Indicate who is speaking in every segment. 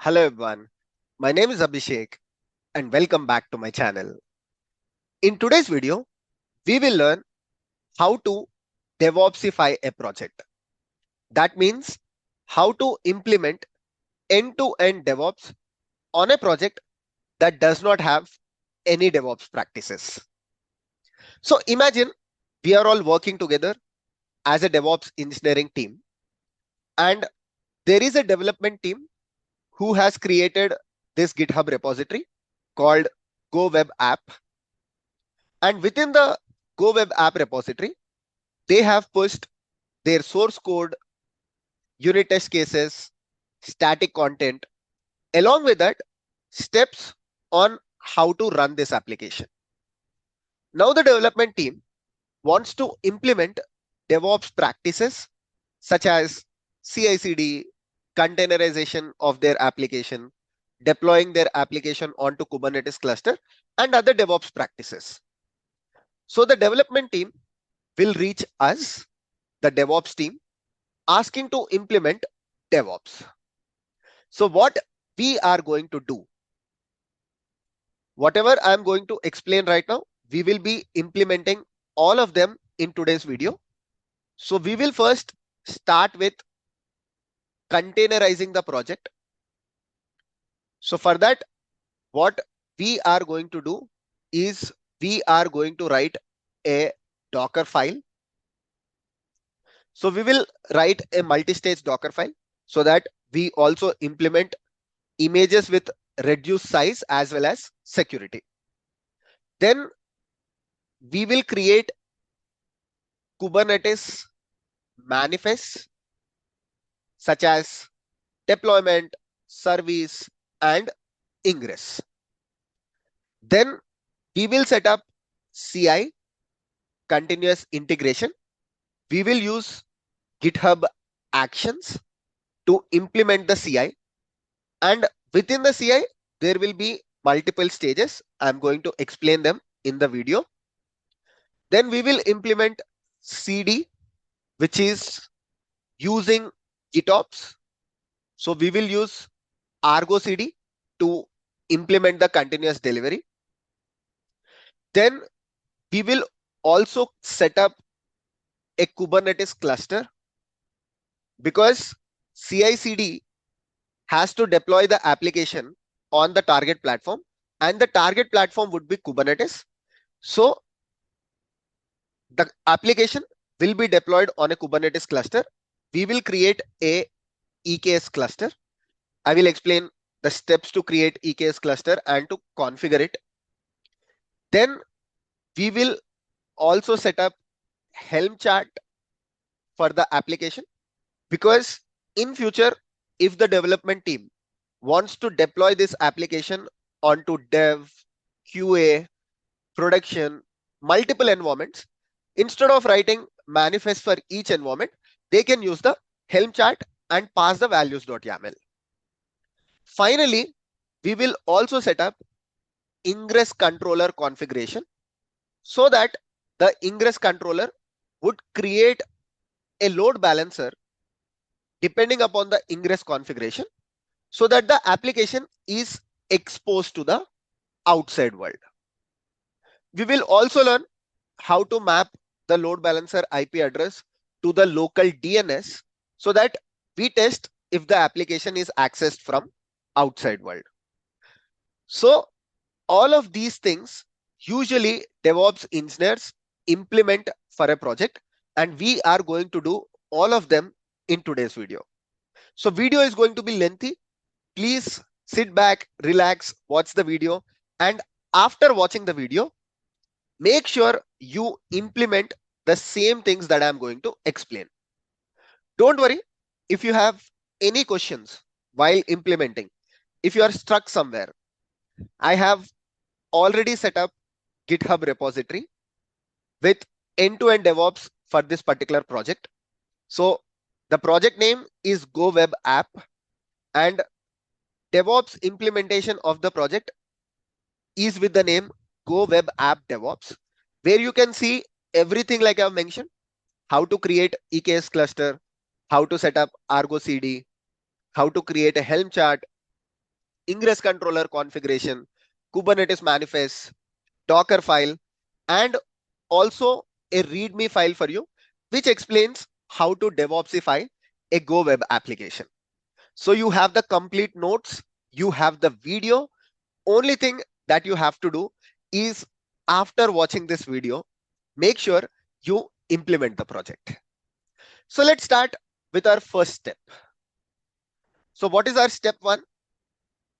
Speaker 1: Hello everyone, my name is Abhishek and welcome back to my channel. In today's video, we will learn how to DevOpsify a project. That means how to implement end-to-end DevOps on a project that does not have any DevOps practices. So imagine we are all working together as a DevOps engineering team, and there is a development team who has created this GitHub repository called go-web-app. And within the go-web-app repository, they have pushed their source code, unit test cases, static content, along with that, steps on how to run this application. Now the development team wants to implement DevOps practices such as CI/CD, containerization of their application, deploying their application onto Kubernetes cluster, and other DevOps practices. So the development team will reach us, the DevOps team, asking to implement DevOps. So what we are going to do, whatever I'm going to explain right now, we will be implementing all of them in today's video. So we will first start with containerizing the project. So for that, what we are going to do is we are going to write a Docker file. So we will write a multi-stage Docker file so that we also implement images with reduced size as well as security. Then we will create Kubernetes manifests such as deployment, service, and Ingress. Then we will set up CI, continuous integration. We will use GitHub actions to implement the CI. And within the CI, there will be multiple stages. I'm going to explain them in the video. Then we will implement CD, which is using GitOps. So we will use Argo CD to implement the continuous delivery. Then we will also set up a Kubernetes cluster because CI/CD has to deploy the application on the target platform, and the target platform would be Kubernetes. So the application will be deployed on a Kubernetes cluster. We will create a EKS cluster. I will explain the steps to create EKS cluster and to configure it. Then we will also set up Helm chart for the application, because in future, if the development team wants to deploy this application onto dev, QA, production, multiple environments, instead of writing manifest for each environment, they can use the Helm chart and pass the values.yaml. Finally, we will also set up Ingress controller configuration so that the Ingress controller would create a load balancer depending upon the Ingress configuration so that the application is exposed to the outside world. We will also learn how to map the load balancer IP address to the local DNS so that we test if the application is accessed from outside world. So all of these things usually DevOps engineers implement for a project, and we are going to do all of them in today's video. So video is going to be lengthy. Please sit back, relax, watch the video, and after watching the video, make sure you implement the same things that I'm going to explain. Don't worry if you have any questions while implementing. If you are stuck somewhere, I have already set up GitHub repository with end-to-end DevOps for this particular project. So the project name is go-web-app, and DevOps implementation of the project is with the name go-web-app-devops, where you can see everything like I've mentioned: how to create EKS cluster, how to set up Argo CD, how to create a Helm chart, Ingress controller configuration, Kubernetes manifest, Docker file, and also a README file for you, which explains how to DevOpsify a Go web application. So you have the complete notes, you have the video. Only thing that you have to do is, after watching this video, make sure you implement the project. So let's start with our first step. So what is our step one?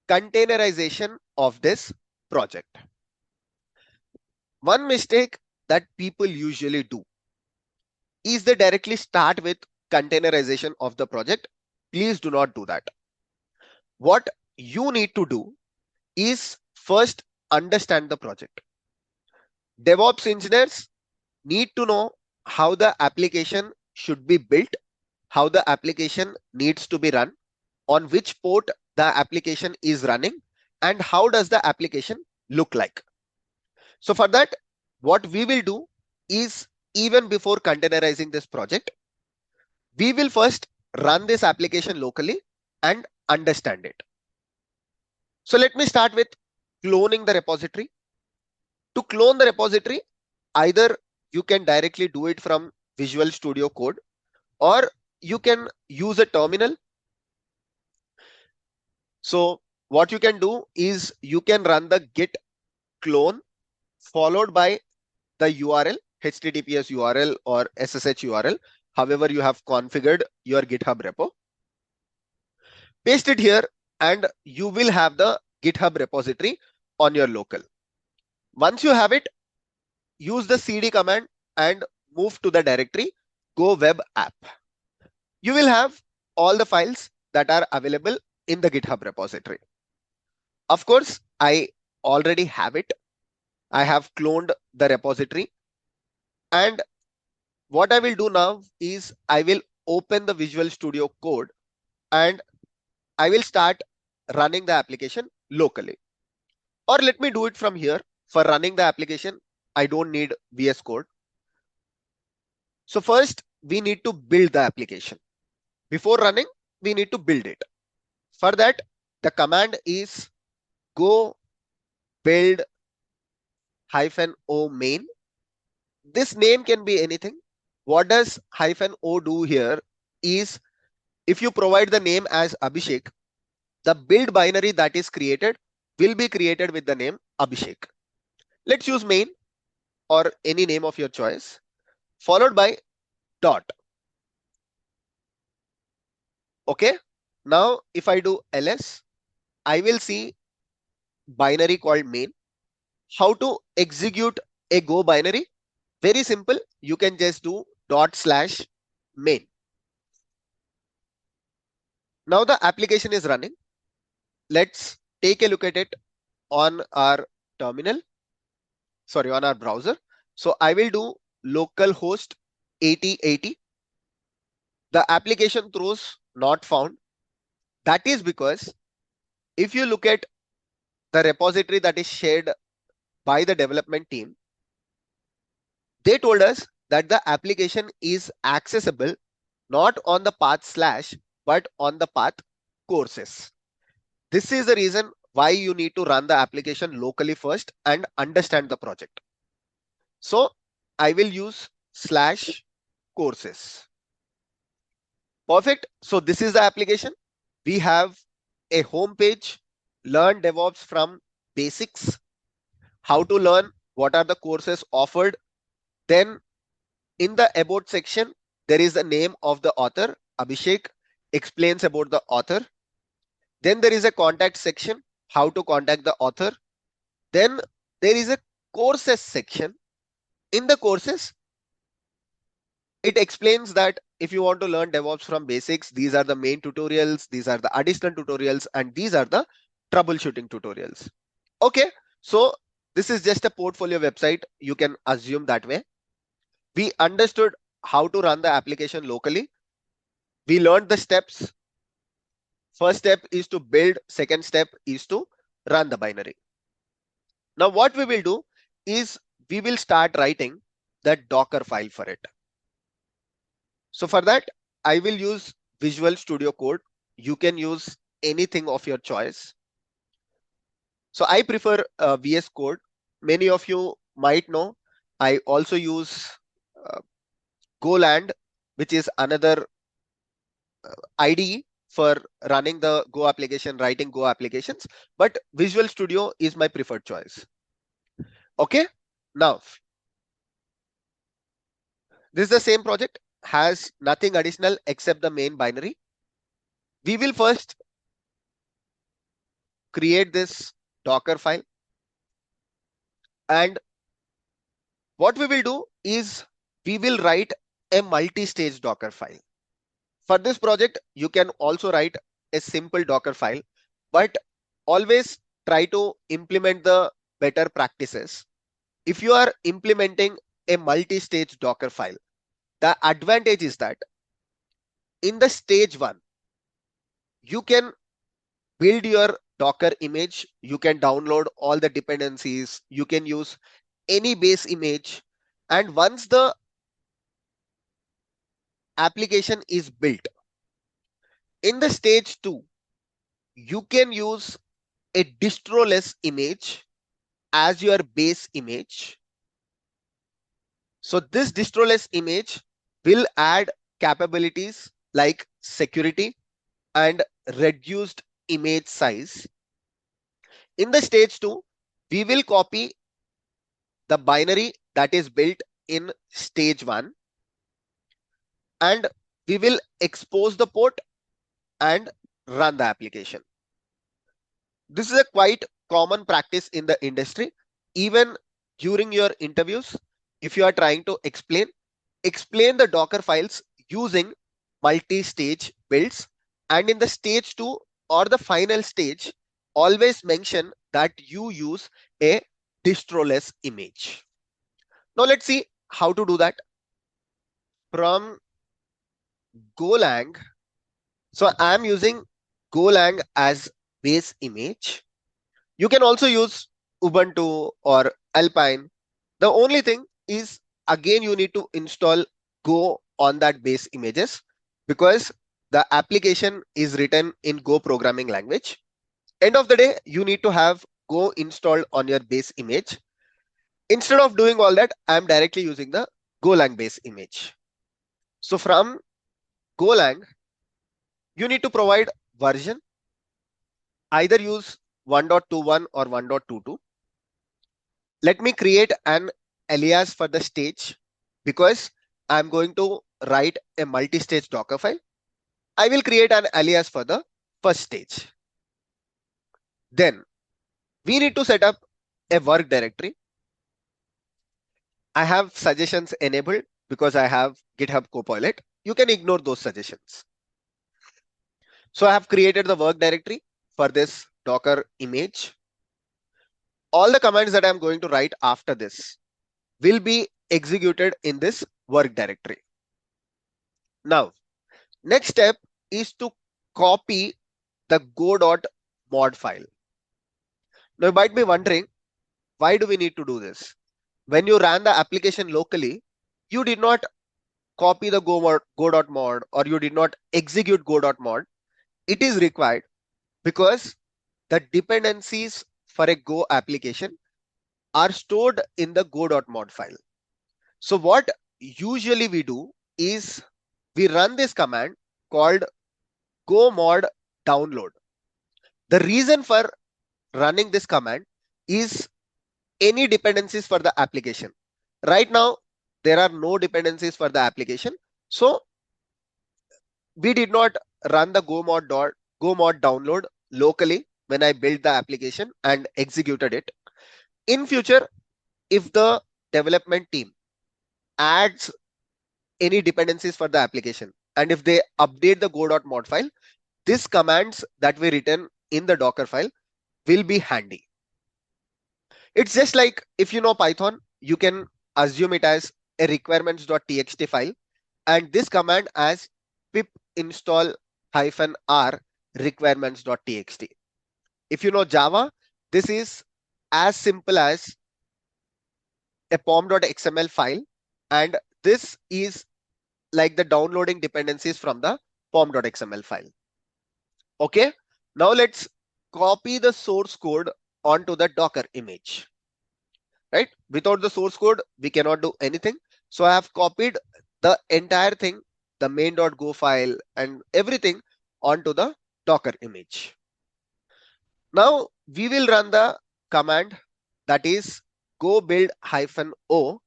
Speaker 1: Containerization of this project. One mistake that people usually do is they directly start with containerization of the project. Please do not do that. What you need to do is first understand the project. DevOps engineers need to know how the application should be built, how the application needs to be run, on which port the application is running, and how does the application look like. So for that, what we will do is, even before containerizing this project, we will first run this application locally and understand it. So let me start with cloning the repository. To clone the repository, either you can directly do it from Visual Studio Code, or you can use a terminal. So what you can do is you can run the git clone followed by the URL, HTTPS URL or SSH URL, however you have configured your GitHub repo. Paste it here and you will have the GitHub repository on your local. Once you have it, use the CD command and move to the directory go-web-app. You will have all the files that are available in the GitHub repository. Of course, I already have it. I have cloned the repository. And what I will do now is I will open the Visual Studio Code and I will start running the application locally. Or let me do it from here. For running the application, I don't need VS Code. So first, we need to build the application. Before running, we need to build it. For that, the command is go build -o main. This name can be anything. What does -o do here is, if you provide the name as Abhishek, the build binary that is created will be created with the name Abhishek. Let's use main or any name of your choice, followed by dot. Okay. Now, if I do ls, I will see binary called main. How to execute a Go binary? Very simple. You can just do ./main. Now the application is running. Let's take a look at it on our terminal. Sorry, on our browser. So I will do localhost 8080. The application throws not found. That is because if you look at the repository that is shared by the development team, they told us that the application is accessible not on the path/ but on the path courses. This is the reason why you need to run the application locally first and understand the project. So I will use /courses. Perfect. So this is the application. We have a home page, learn DevOps from basics, how to learn, what are the courses offered. Then in the about section, there is the name of the author. Abhishek explains about the author. Then there is a contact section, how to contact the author. Then there is a courses section. In the courses, it explains that if you want to learn DevOps from basics, these are the main tutorials, these are the additional tutorials, and these are the troubleshooting tutorials. Okay, so this is just a portfolio website. You can assume that way. We understood how to run the application locally. We learned the steps. First step is to build. Second step is to run the binary. Now what we will do is we will start writing the Docker file for it. So for that, I will use Visual Studio Code. You can use anything of your choice. So I prefer VS Code. Many of you might know I also use uh, Golang, which is another IDE for running the Go application, writing Go applications, but Visual Studio is my preferred choice. Okay, now this is the same project, has nothing additional except the main binary. We will first create this Docker file, and what we will do is we will write a multi-stage Docker file. For this project, you can also write a simple Docker file, but always try to implement the better practices. If you are implementing a multi-stage Docker file, the advantage is that in the stage one, you can build your Docker image, you can download all the dependencies, you can use any base image. And once the application is built, in the stage two, you can use a distroless image as your base image. So this distroless image will add capabilities like security and reduced image size. In the stage two, we will copy the binary that is built in stage one, and we will expose the port and run the application. This is a quite common practice in the industry. Even during your interviews, if you are trying to explain the Docker files using multi-stage builds, and in the stage two or the final stage, always mention that you use a distroless image. Now let's see how to do that from Golang. So I'm using Golang as base image. You can also use Ubuntu or Alpine. The only thing is, again, you need to install Go on that base images, because the application is written in Go programming language. End of the day, you need to have Go installed on your base image. Instead of doing all that, I'm directly using the Golang base image. So from Golang, you need to provide version, either use 1.21 or 1.22. Let me create an alias for the stage, because I'm going to write a multi-stage Docker file. I will create an alias for the first stage. Then we need to set up a work directory. I have suggestions enabled because I have GitHub Copilot. You can ignore those suggestions. So I have created the work directory for this Docker image. All the commands that I'm going to write after this will be executed in this work directory. Now, next step is to copy the go.mod file. Now you might be wondering, why do we need to do this? When you ran the application locally, you did not copy the go.mod, or you did not execute go.mod. It is required because the dependencies for a Go application are stored in the go.mod file. So what usually we do is we run this command called go mod download. The reason for running this command is any dependencies for the application. Right now, there are no dependencies for the application. So we did not run the go mod download locally when I built the application and executed it. In future, if the development team adds any dependencies for the application, and if they update the go.mod file, these commands that we written in the Docker file will be handy. It's just like if you know Python, you can assume it as a requirements.txt file, and this command as pip install -r requirements.txt. If you know Java, this is as simple as a pom.xml file, and this is like the downloading dependencies from the pom.xml file. Okay, now let's copy the source code onto the Docker image, right? Without the source code, we cannot do anything. So I have copied the entire thing, the main.go file and everything onto the Docker image. Now we will run the command that is go build -o.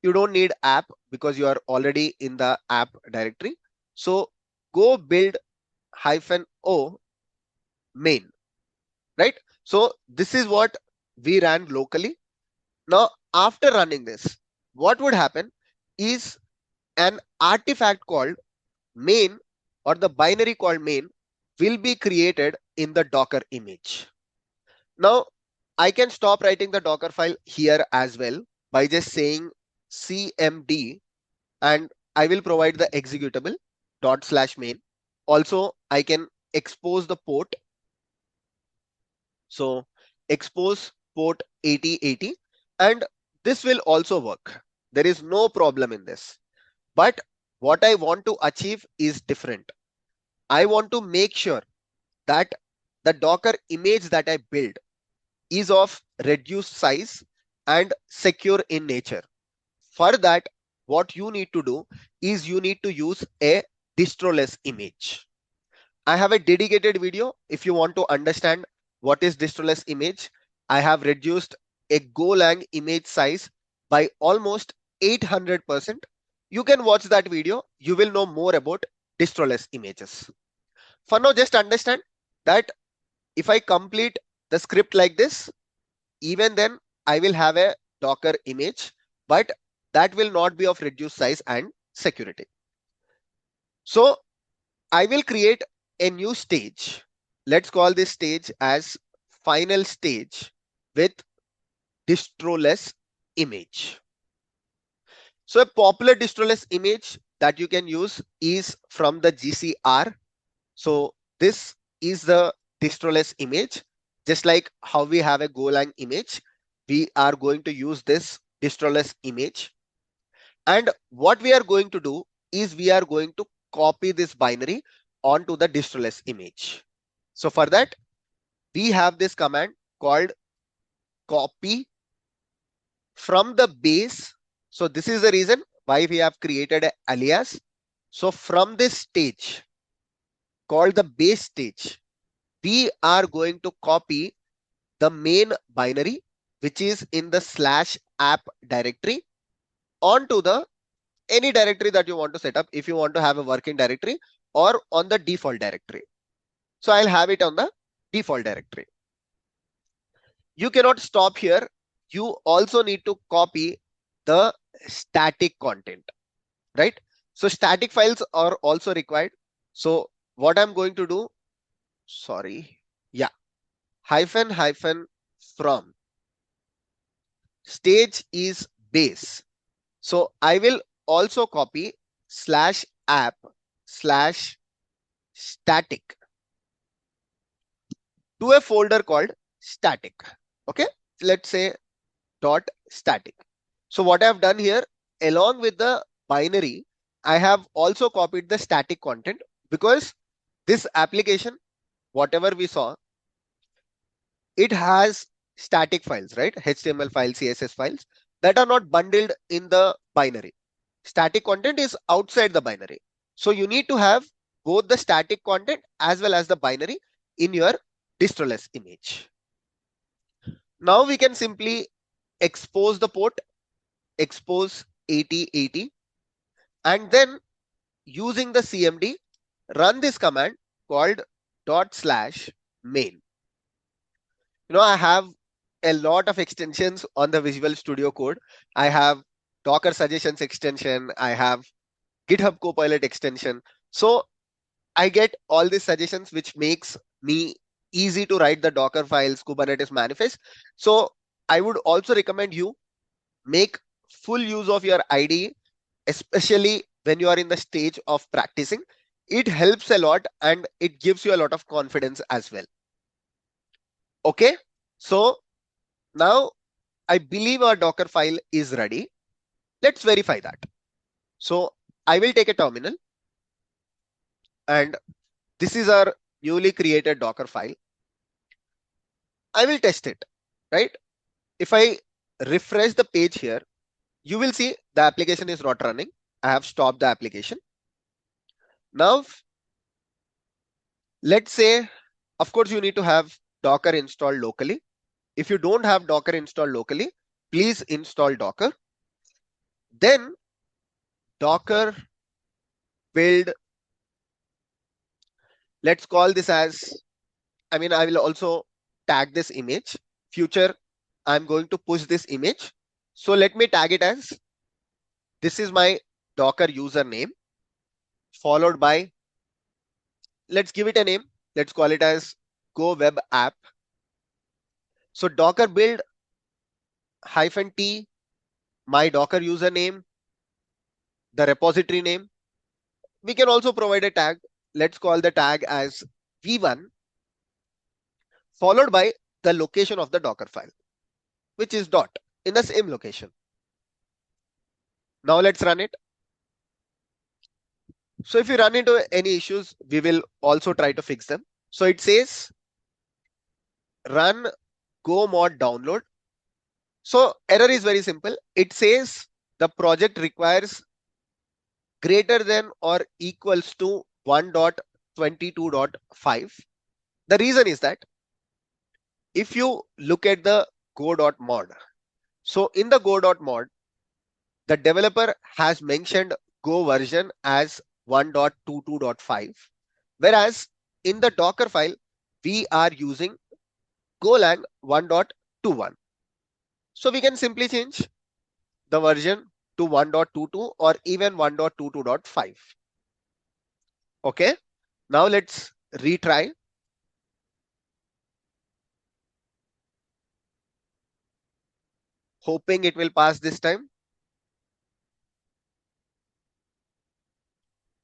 Speaker 1: You don't need app because you are already in the app directory. So go build -o main, right? So this is what we ran locally. Now, after running this, what would happen is an artifact called main or the binary called main will be created in the Docker image. Now, I can stop writing the Docker file here as well by just saying cmd, and I will provide the executable /main. Also, I can expose the port. So expose port 8080, and this will also work. There is no problem in this. But what I want to achieve is different. I want to make sure that the Docker image that I build is of reduced size and secure in nature. For that, what you need to do is you need to use a distroless image. I have a dedicated video. If you want to understand what is distroless image, I have reduced a Golang image size by almost 800%. You can watch that video. You will know more about distroless images. For now, just understand that if I complete the script like this, even then I will have a Docker image, but that will not be of reduced size and security. So I will create a new stage. Let's call this stage as final stage with distroless image. So a popular distroless image that you can use is from the GCR. So this is the distroless image. Just like how we have a Golang image, we are going to use this distroless image. And what we are going to do is we are going to copy this binary onto the distroless image. So for that, we have this command called copy from the base. So this is the reason why we have created an alias. So from this stage called the base stage, we are going to copy the main binary, which is in the /app directory, onto the any directory that you want to set up. If you want to have a working directory or on the default directory. So I'll have it on the default directory. You cannot stop here. You also need to copy the static content, right? So static files are also required. So what I'm going to do, sorry, yeah, --, from stage is base. So I will also copy /app/static to a folder called static. Okay, let's say .static. So what I have done here, along with the binary, I have also copied the static content, because this application, whatever we saw, it has static files, right? HTML files, CSS files that are not bundled in the binary. Static content is outside the binary. So you need to have both the static content as well as the binary in your distroless image. Now we can simply expose the port, expose 8080, and then using the cmd, run this command called /main. I have a lot of extensions on the Visual Studio Code. I have Docker suggestions extension. I have GitHub Copilot extension. So I get all these suggestions, which makes me easy to write the Docker files, Kubernetes manifest. So I would also recommend you make full use of your IDE, especially when you are in the stage of practicing. It helps a lot and it gives you a lot of confidence as well. Okay, so now I believe our Docker file is ready. Let's verify that. So I will take a terminal, and this is our newly created Docker file. I will test it. right? If I refresh the page here, you will see the application is not running. I have stopped the application. Now, let's say, of course, you need to have Docker installed locally. If you don't have Docker installed locally, please install Docker. Then Docker build, let's call this as, I mean, I will also tag this image. Future, I'm going to push this image. So let me tag it as, this is my Docker username, followed by, let's give it a name. Let's call it as go-web-app. So Docker build -t, my Docker username, the repository name. We can also provide a tag. Let's call the tag as v1, followed by the location of the Docker file, which is dot in the same location. Now let's run it. So if you run into any issues, we will also try to fix them. So it says run go mod download. So error is very simple. It says the project requires greater than or equals to 1.22.5. The reason is that if you look at the go.mod, so in the go.mod, the developer has mentioned Go version as 1.22.5, whereas in the Docker file, we are using Golang 1.21. So we can simply change the version to 1.22 or even 1.22.5. Okay, now let's retry. Hoping it will pass this time.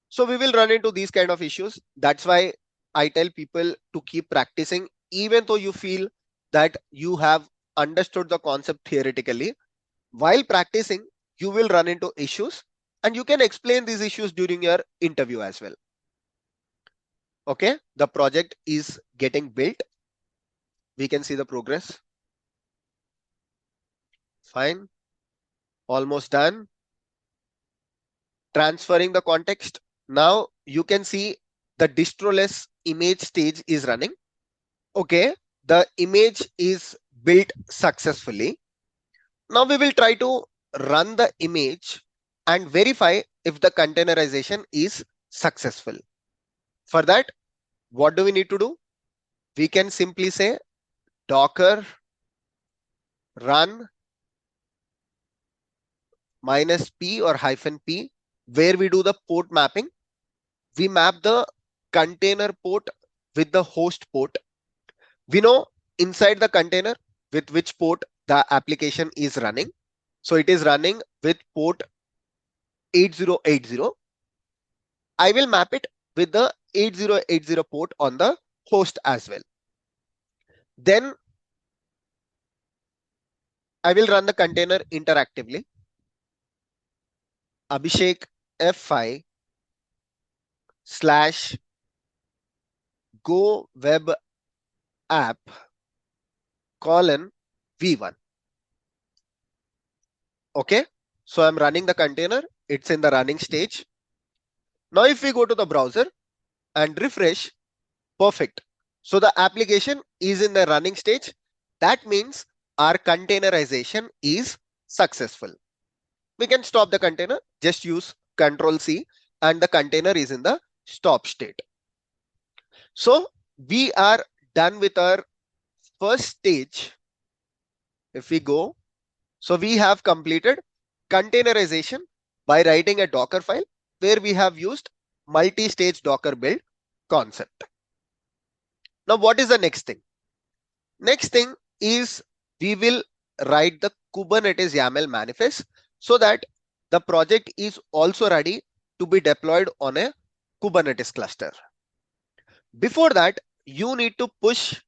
Speaker 1: So we will run into these kind of issues. That's why I tell people to keep practicing, even though you feel that you have understood the concept theoretically. While practicing, you will run into issues and you can explain these issues during your interview as well. Okay, the project is getting built. We can see the progress. Fine. Almost done. Transferring the context. Now you can see the distroless image stage is running. Okay, the image is built successfully. Now we will try to run the image and verify if the containerization is successful. For that, what do we need to do? We can simply say Docker run -p or -p, where we do the port mapping. We map the container port with the host port. We know inside the container with which port the application is running. So it is running with port 8080. I will map it with the 8080 port on the host as well. Then I will run the container interactively. Abhishek F5 / go web app :v1. Okay, so I'm running the container. It's in the running stage. Now if we go to the browser and refresh, perfect. So the application is in the running stage. That means our containerization is successful. We can stop the container, just use Ctrl+C, and the container is in the stop state. So we are done with our first stage. If we go, so we have completed containerization by writing a Docker file where we have used multi-stage Docker build concept. Now, what is the next thing? Next thing is we will write the Kubernetes YAML manifest so that the project is also ready to be deployed on a Kubernetes cluster. Before that, you need to push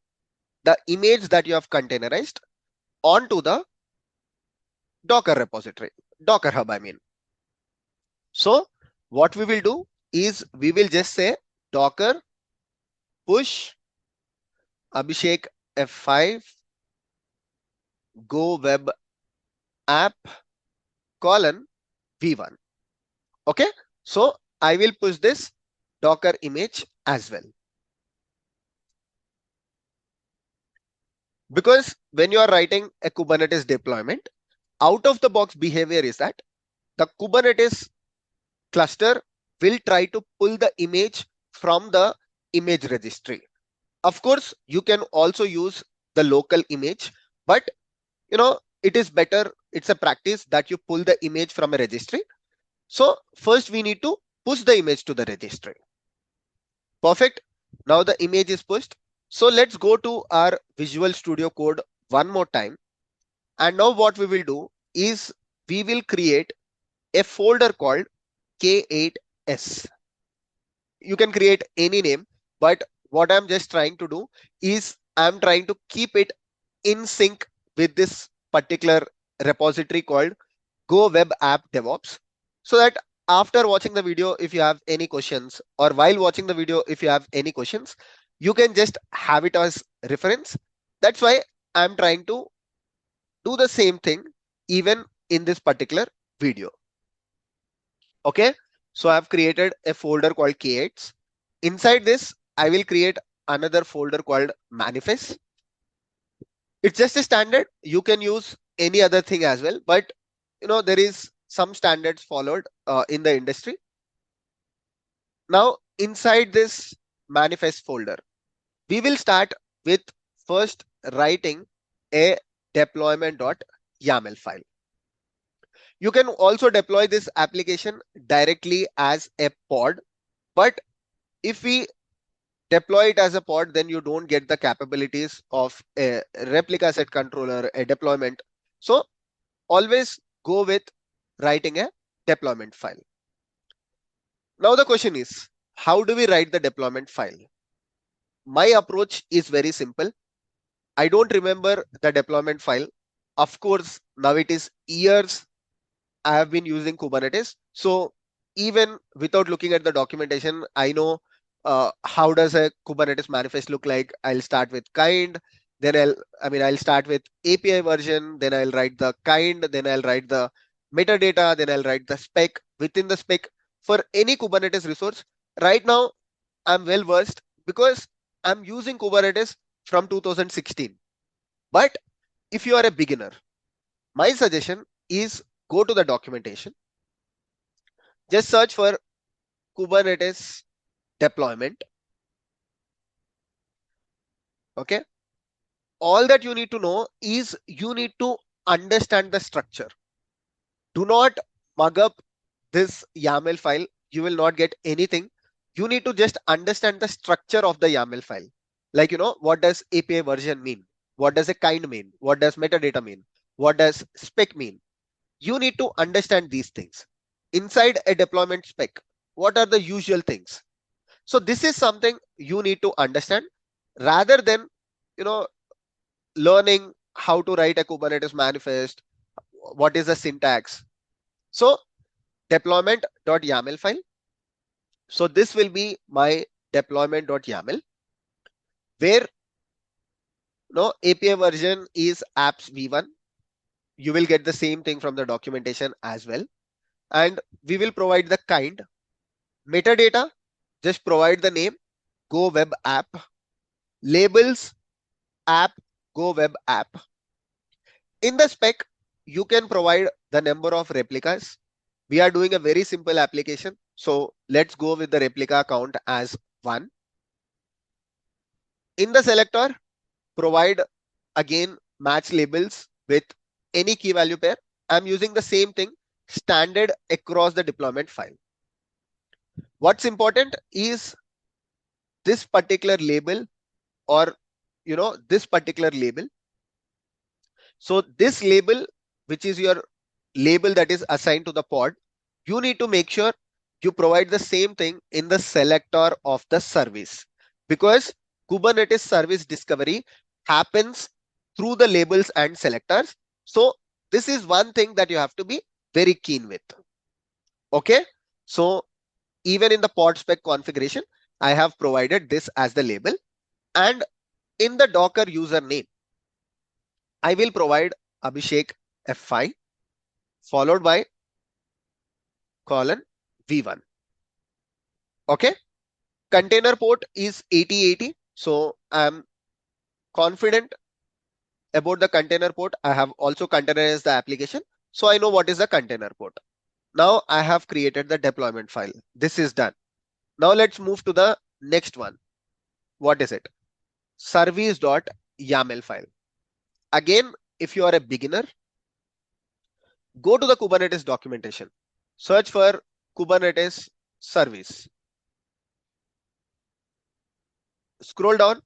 Speaker 1: the image that you have containerized onto the Docker repository, Docker Hub, I mean. So what we will do is we will just say Docker push Abhishek F5 go web app colon v1. Okay, so I will push this Docker image as well. Because when you are writing a Kubernetes deployment, out of the box behavior is that the Kubernetes cluster will try to pull the image from the image registry. Of course, you can also use the local image, but it is better, it's a practice that you pull the image from a registry. So first we need to push the image to the registry. Perfect. Now the image is pushed. So let's go to our Visual Studio Code one more time. And now what we will do is we will create a folder called K8S. You can create any name, but what I'm just trying to do is I'm trying to keep it in sync with this particular repository called go-web-app-devops, so that after watching the video, if you have any questions, or while watching the video, if you have any questions, you can just have it as reference. That's why I'm trying to do the same thing even in this particular video. Okay, so I've created a folder called K8s. Inside this, I will create another folder called manifest. It's just a standard. You can use any other thing as well, but there is some standards followed in the industry. Now inside this manifest folder, we will start with first writing a deployment.yaml file. You can also deploy this application directly as a pod, but if we deploy it as a pod, then you don't get the capabilities of a replica set controller, a deployment. So always go with writing a deployment file. Now the question is, how do we write the deployment file? My approach is very simple. I don't remember the deployment file. Of course, now it is years I have been using Kubernetes. So even without looking at the documentation, I know how does a Kubernetes manifest look like. I'll start with kind, then I'll start with API version, then I'll write the kind, then I'll write the metadata, then I'll write the spec. Within the spec for any Kubernetes resource, right now I'm well versed because I'm using Kubernetes from 2016. But if you are a beginner, my suggestion is go to the documentation, just search for Kubernetes deployment. Okay, all that you need to know is you need to understand the structure. Do not mug up this YAML file. You will not get anything. You need to just understand the structure of the YAML file. Like, what does API version mean? What does a kind mean? What does metadata mean? What does spec mean? You need to understand these things. Inside a deployment spec, what are the usual things? So this is something you need to understand rather than, learning how to write a Kubernetes manifest, what is the syntax. So deployment.yaml file. So this will be my deployment.yaml, where API version is apps v1. You will get the same thing from the documentation as well. And we will provide the kind. Metadata, just provide the name, go web app. Labels, app, go web app. In the spec, you can provide the number of replicas. We are doing a very simple application. So let's go with the replica count as 1. In the selector, provide again match labels with any key value pair. I'm using the same thing standard across the deployment file. What's important is this particular label, or this particular label. So this label, which is your label that is assigned to the pod, you need to make sure you provide the same thing in the selector of the service, because Kubernetes service discovery happens through the labels and selectors. So this is one thing that you have to be very keen with. Okay, so even in the pod spec configuration, I have provided this as the label, and in the Docker username, I will provide Abhishek F5 followed by colon V1. Okay. Container port is 8080. So I'm confident about the container port. I have also containerized the application. So I know what is the container port. Now I have created the deployment file. This is done. Now let's move to the next one. What is it? Service.yaml file. Again, if you are a beginner, go to the Kubernetes documentation. Search for Kubernetes service. Scroll down.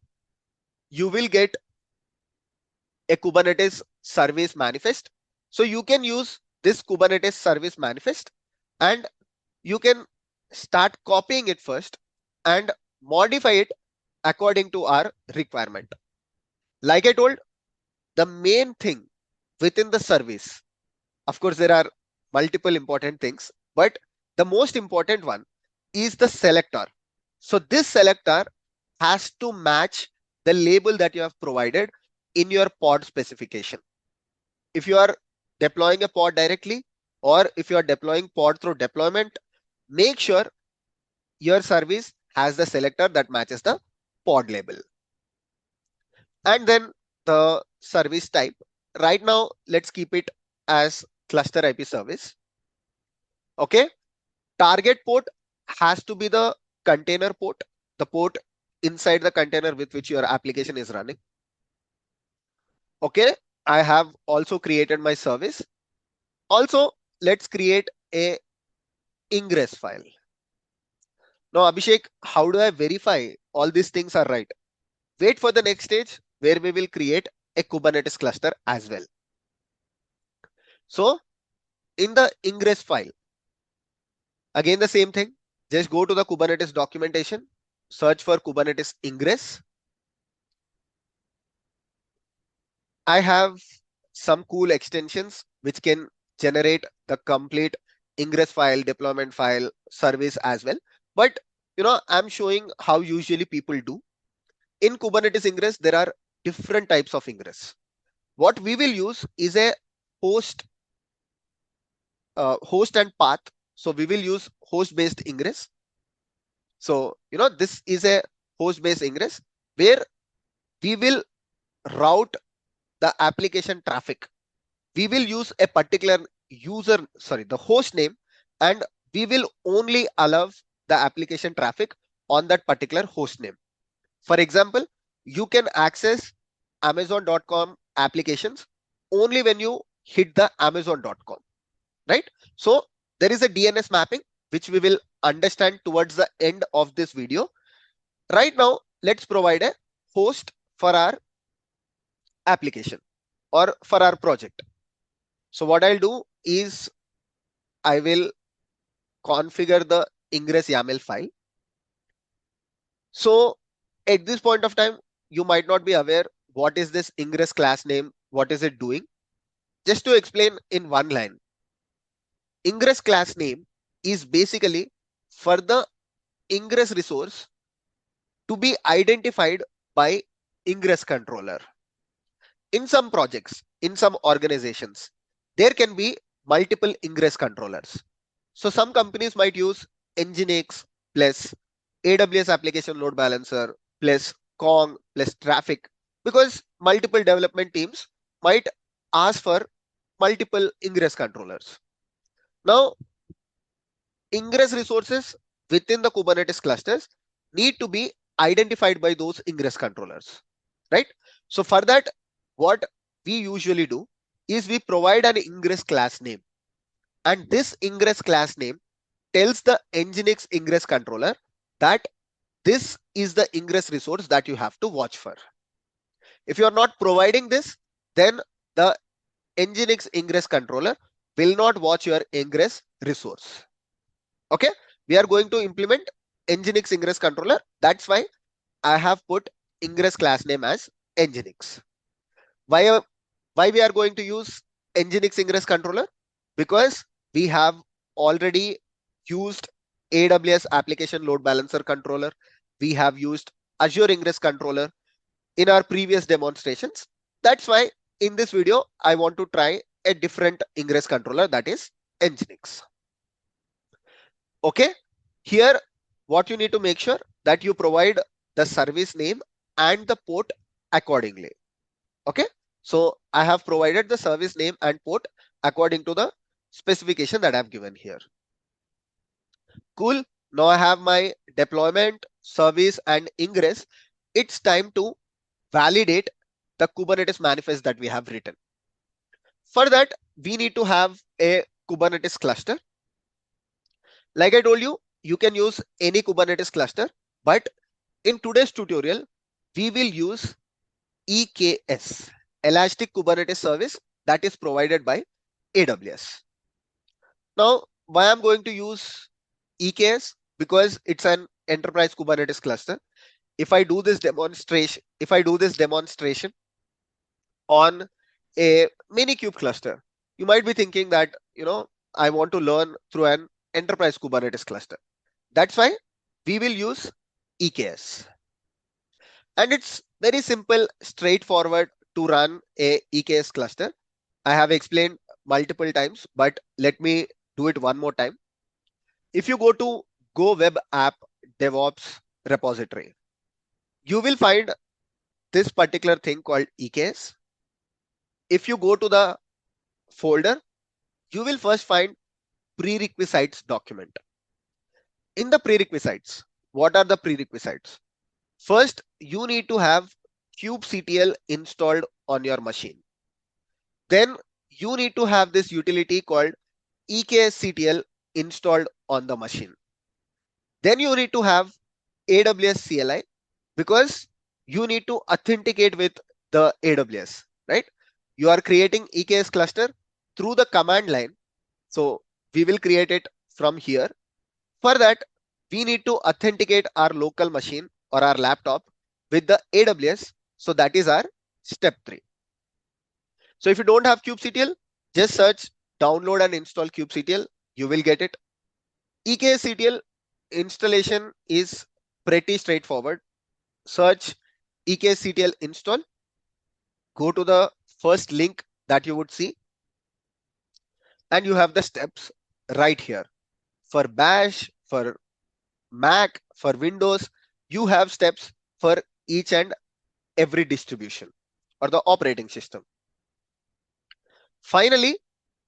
Speaker 1: You will get a Kubernetes service manifest. So you can use this Kubernetes service manifest and you can start copying it first and modify it according to our requirement. Like I told, the main thing within the service, of course, there are multiple important things, but the most important one is the selector. So this selector has to match the label that you have provided in your pod specification. If you are deploying a pod directly, or if you are deploying pod through deployment, make sure your service has the selector that matches the pod label. And then the service type. Right now, let's keep it as cluster IP service. Okay. Target port has to be the container port, the port inside the container with which your application is running. Okay. I have also created my service. Also, let's create a Ingress file. Now, Abhishek, how do I verify all these things are right? Wait for the next stage where we will create a Kubernetes cluster as well. So in the Ingress file, again, the same thing. Just go to the Kubernetes documentation, search for Kubernetes Ingress. I have some cool extensions which can generate the complete Ingress file, deployment file, service as well. But I'm showing how usually people do. In Kubernetes Ingress, there are different types of Ingress. What we will use is a host and path. So we will use host-based Ingress. So this is a host-based Ingress where we will route the application traffic. We will use a particular the host name, and we will only allow the application traffic on that particular host name. For example, you can access Amazon.com applications only when you hit the Amazon.com, right? So there is a DNS mapping which we will understand towards the end of this video. Right now, let's provide a host for our application or for our project. So what I'll do is I will configure the Ingress YAML file. So at this point of time, you might not be aware what is this Ingress class name, what is it doing. Just to explain in one line, Ingress class name is basically for the Ingress resource to be identified by Ingress controller. In some projects, in some organizations, there can be multiple Ingress controllers. So some companies might use Nginx plus AWS application load balancer plus Kong plus traffic, because multiple development teams might ask for multiple Ingress controllers. Now, Ingress resources within the Kubernetes clusters need to be identified by those Ingress controllers, right? So for that, what we usually do is we provide an Ingress class name, and this Ingress class name tells the Nginx Ingress controller that this is the Ingress resource that you have to watch for. If you are not providing this, then the Nginx Ingress controller will not watch your Ingress resource. Okay, we are going to implement Nginx Ingress controller. That's why I have put Ingress class name as Nginx. Why we are going to use Nginx Ingress controller? Because we have already used AWS application load balancer controller. We have used Azure Ingress controller in our previous demonstrations. That's why in this video, I want to try a different Ingress controller, that is Nginx. Okay, here what you need to make sure that you provide the service name and the port accordingly. Okay, so I have provided the service name and port according to the specification that I've given here. Cool. Now I have my deployment, service, and ingress. It's time to validate the Kubernetes manifest that we have written. For that, we need to have a Kubernetes cluster. Like I told you, you can use any Kubernetes cluster, but in today's tutorial, we will use EKS, Elastic Kubernetes Service, that is provided by AWS. Now, why I'm going to use EKS? Because it's an enterprise Kubernetes cluster. If I do this demonstration on a Minikube cluster, you might be thinking that, I want to learn through an enterprise Kubernetes cluster. That's why we will use EKS. And it's very simple, straightforward to run a EKS cluster. I have explained multiple times, but let me do it one more time. If you go to go-web-app-devops repository, you will find this particular thing called EKS. If you go to the folder, you will first find prerequisites document. In the prerequisites, what are the prerequisites? First, you need to have kubectl installed on your machine. Then you need to have this utility called eksctl installed on the machine. Then you need to have AWS CLI, because you need to authenticate with the AWS, right? You are creating EKS cluster through the command line. So we will create it from here. For that, we need to authenticate our local machine or our laptop with the AWS. So that is our step 3. So if you don't have kubectl, just search download and install kubectl. You will get it. EKSctl installation is pretty straightforward. Search EKSctl install. Go to the first link that you would see, and you have the steps right here. For Bash, for Mac, for Windows, you have steps for each and every distribution or the operating system. Finally,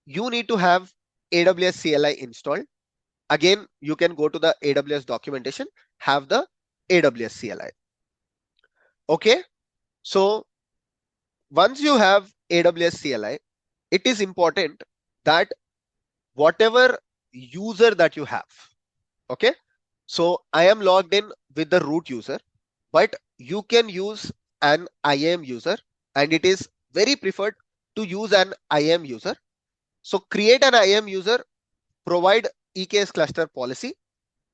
Speaker 1: you need to have AWS CLI installed. Again, you can go to the AWS documentation, have the AWS CLI. Okay, so once you have AWS CLI, it is important that whatever user that you have, okay, so I am logged in with the root user, but you can use an IAM user, and it is very preferred to use an IAM user. So create an IAM user, provide EKS cluster policy,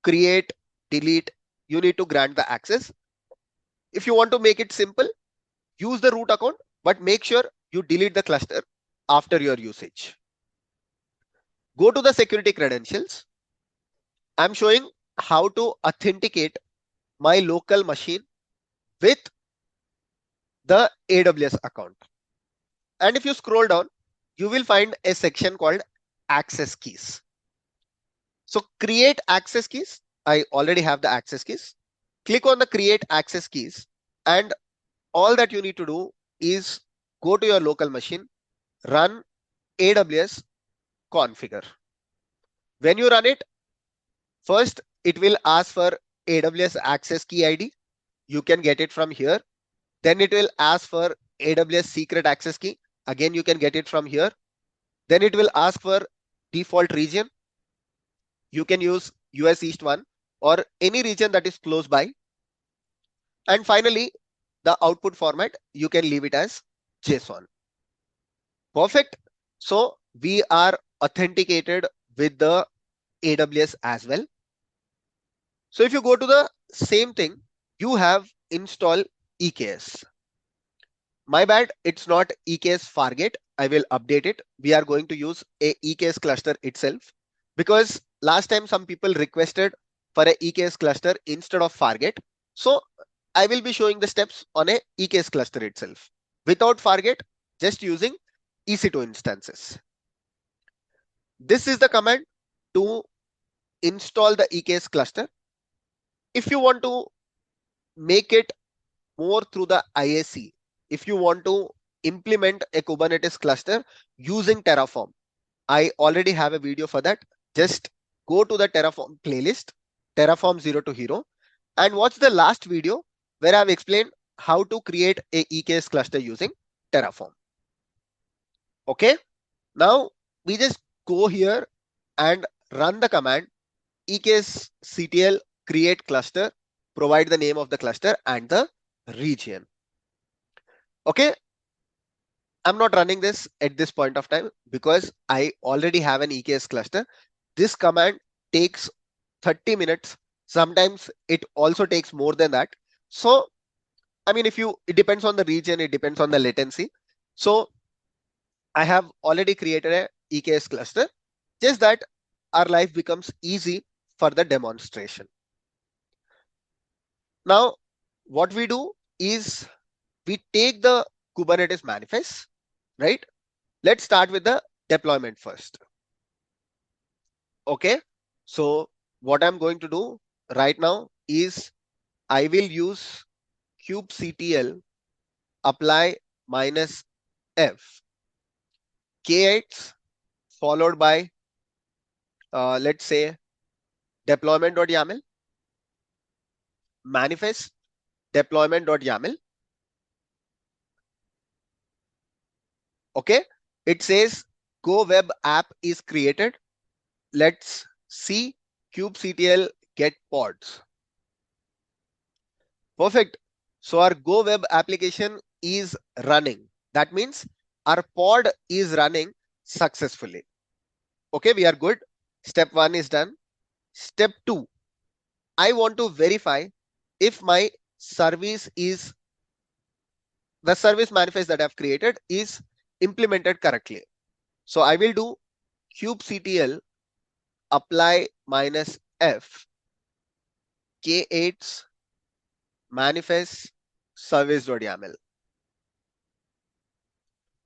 Speaker 1: create, delete, you need to grant the access. If you want to make it simple, use the root account, but make sure you delete the cluster after your usage. Go to the security credentials. I'm showing how to authenticate my local machine with the AWS account. And if you scroll down, you will find a section called access keys. So create access keys. I already have the access keys. Click on the create access keys, and all that you need to do is go to your local machine, run AWS configure. When you run it, first it will ask for AWS access key ID. You can get it from here. Then it will ask for AWS secret access key. Again, you can get it from here. Then it will ask for default region. You can use US East 1 or any region that is close by. And finally, the output format, you can leave it as JSON. Perfect. So we are authenticated with the AWS as well. So if you go to the same thing, you have install EKS. My bad, it's not EKS Fargate. I will update it. We are going to use a EKS cluster itself, because last time some people requested for a EKS cluster instead of Fargate. So I will be showing the steps on a EKS cluster itself. Without Fargate, just using EC2 instances. This is the command to install the EKS cluster. If you want to make it more through the IAC, if you want to implement a Kubernetes cluster using Terraform, I already have a video for that. Just go to the Terraform playlist, Terraform 0 to Hero, and watch the last video where I've explained how to create a EKS cluster using Terraform. Okay, now we just go here and run the command EKSCTL create cluster, provide the name of the cluster and the region. Okay, I'm not running this at this point of time because I already have an EKS cluster. This command takes 30 minutes. Sometimes it also takes more than that. So, I mean, it depends on the region, it depends on the latency. So I have already created a EKS cluster, just that our life becomes easy for the demonstration. Now, what we do is we take the Kubernetes manifest, right? Let's start with the deployment first. Okay, so what I'm going to do right now is I will use kubectl apply -f k8 followed by let's say deployment.yaml manifest deployment.yaml. Okay, it says go web app is created. Let's see kubectl get pods. Perfect. So our go web application is running. That means our pod is running successfully. Okay, we are good. Step 1 is done. Step 2, I want to verify if my service is the service manifest that I've created is implemented correctly. So I will do kubectl apply -f k8 manifest service.yaml.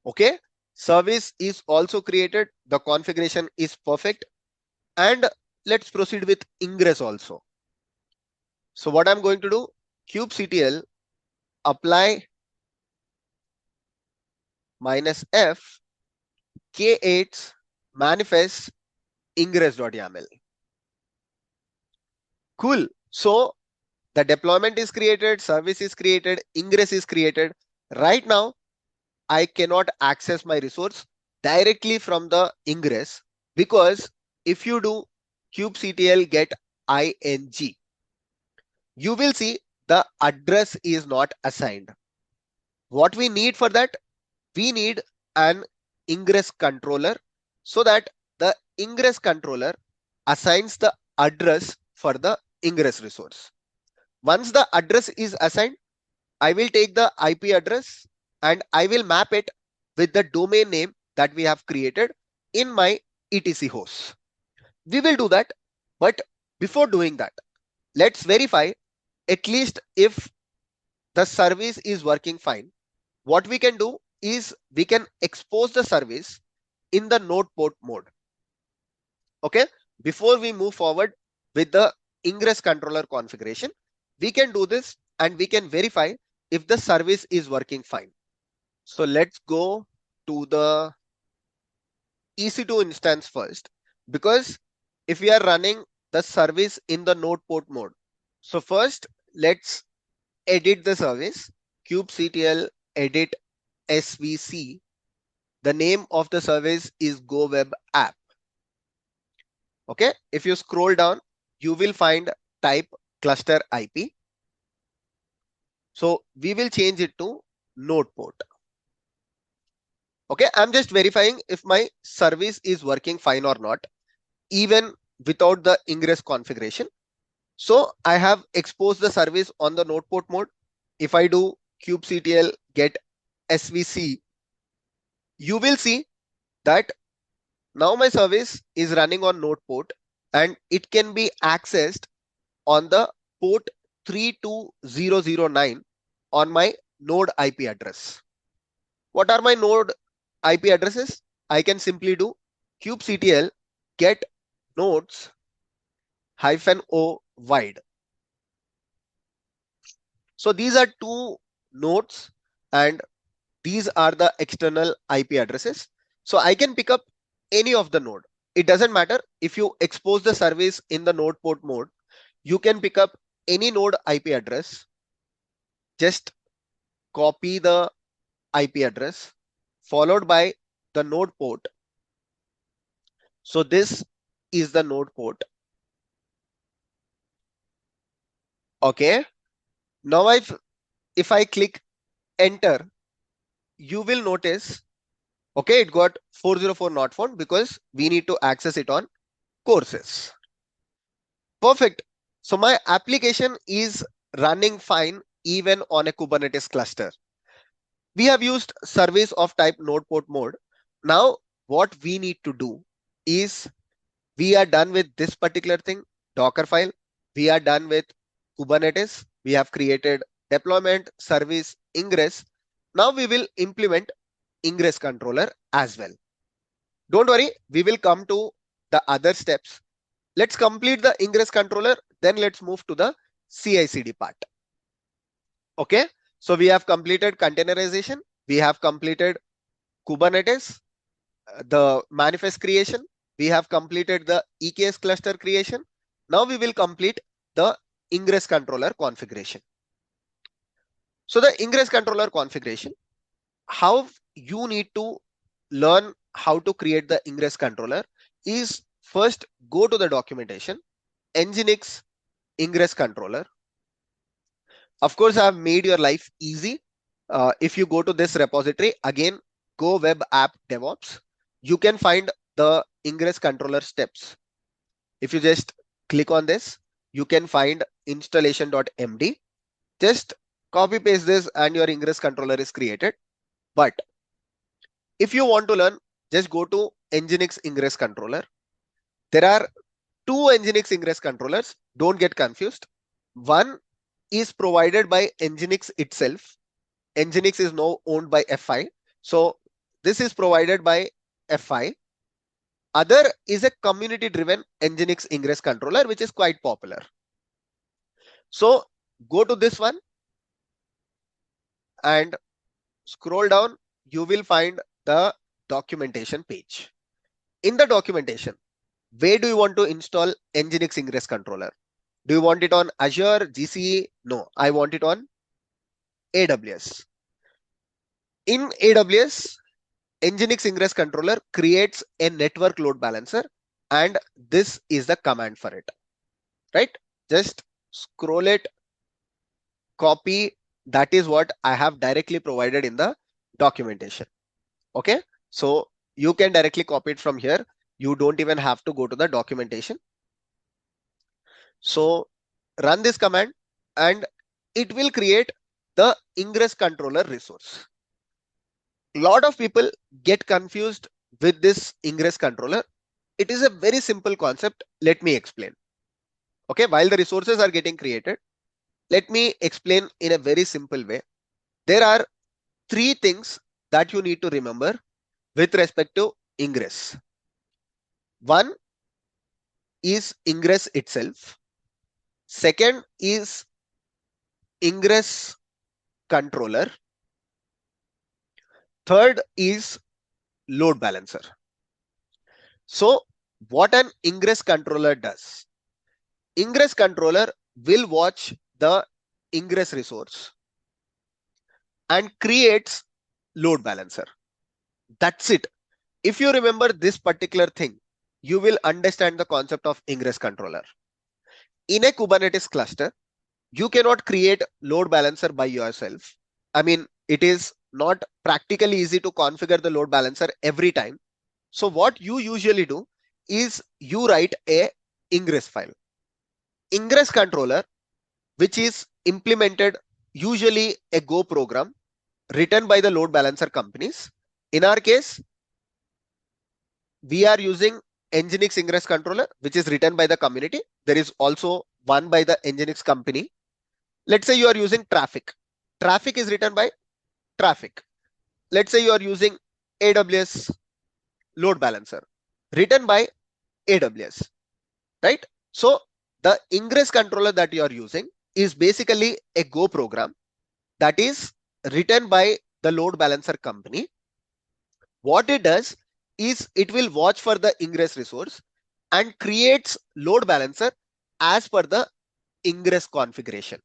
Speaker 1: Okay, service is also created. The configuration is perfect. And let's proceed with Ingress also. So what I'm going to do, kubectl apply -f k8 manifest ingress.yaml. Cool. So the deployment is created, service is created, ingress is created. Right now, I cannot access my resource directly from the ingress because if you do kubectl get ing, you will see the address is not assigned. What we need for that, we need an ingress controller so that the ingress controller assigns the address for the ingress resource. Once the address is assigned, I will take the IP address and I will map it with the domain name that we have created in my etc host. We will do that, but before doing that, let's verify at least if the service is working fine. What we can do is we can expose the service in the node port mode. Okay, before we move forward with the ingress controller configuration, we can do this and we can verify if the service is working fine. So let's go to the EC2 instance first, because if we are running the service in the node port mode. So first let's edit the service, kubectl edit svc. The name of the service is go-web-app. Okay, if you scroll down, you will find type cluster IP. So we will change it to node port. Okay, I'm just verifying if my service is working fine or not, even without the ingress configuration. So I have exposed the service on the node port mode. If I do kubectl get svc, you will see that now my service is running on node port and it can be accessed on the port 32009 on my node IP address. What are my node IP addresses? I can simply do kubectl get nodes -o wide. So these are two nodes and these are the external IP addresses. So I can pick up any of the node. It doesn't matter if you expose the service in the node port mode, you can pick up any node IP address. Just copy the IP address followed by the node port. So this is the node port. Okay. Now if I click enter, you will notice, okay, it got 404 not found because we need to access it on courses. Perfect. So my application is running fine even on a Kubernetes cluster. We have used service of type node port mode. Now what we need to do is we are done with this particular thing, Docker file. We are done with Kubernetes. We have created deployment, service, Ingress. Now we will implement Ingress controller as well. Don't worry, we will come to the other steps. Let's complete the Ingress controller, then let's move to the CI/CD part. Okay, so we have completed containerization, we have completed Kubernetes, the manifest creation, we have completed the EKS cluster creation. Now we will complete the Ingress controller configuration. So the Ingress controller configuration, how you need to learn how to create the Ingress controller is first go to the documentation, Nginx Ingress controller. Of course, I have made your life easy. If you go to this repository, again, go-web-app-devops, you can find the Ingress controller steps. If you just click on this, you can find installation.md. Just copy paste this and your Ingress controller is created. But if you want to learn, just go to Nginx Ingress controller. There are two Nginx Ingress controllers. Don't get confused. One is provided by Nginx itself. Nginx is now owned by F5. So this is provided by F5. Other is a community driven Nginx Ingress controller, which is quite popular. So go to this one and scroll down. You will find the documentation page. In the documentation, where do you want to install Nginx Ingress controller? Do you want it on Azure, GCE? No, I want it on AWS. In AWS, Nginx Ingress controller creates a network load balancer, and this is the command for it, right? Just scroll it, copy. That is what I have directly provided in the documentation. Okay, so you can directly copy it from here. You don't even have to go to the documentation. So run this command and it will create the Ingress controller resource. A lot of people get confused with this Ingress controller. It is a very simple concept. Let me explain. Okay, while the resources are getting created, let me explain in a very simple way. There are three things that you need to remember with respect to Ingress. One is Ingress itself. Second is Ingress controller. Third is load balancer. So what an Ingress controller does? Ingress controller will watch the Ingress resource and creates load balancer. That's it. If you remember this particular thing, you will understand the concept of Ingress controller. In a Kubernetes cluster, you cannot create load balancer by yourself. I mean, it is not practically easy to configure the load balancer every time. So what you usually do is you write a Ingress file. Ingress controller, which is implemented usually a Go program written by the load balancer companies. In our case, we are using Nginx Ingress controller, which is written by the community. There is also one by the Nginx company. Let's say you are using Traffic. Traffic is written by Traffic. let's say you are using AWS load balancer written by AWS, right? So the Ingress controller that you are using is basically a Go program that is written by the load balancer company. What it does is it will watch for the Ingress resource and creates load balancer as per the Ingress configuration.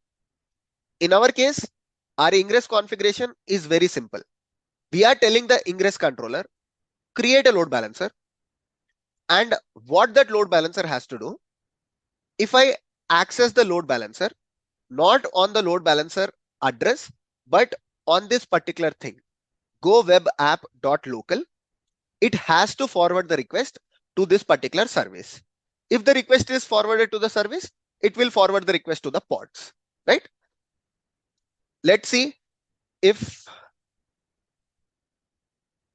Speaker 1: In our case, our Ingress configuration is very simple. We are telling the Ingress controller, create a load balancer, and what that load balancer has to do, if I access the load balancer, not on the load balancer address, but on this particular thing, go-web-app-devops, it has to forward the request to this particular service. If the request is forwarded to the service, it will forward the request to the pods, right? Let's see if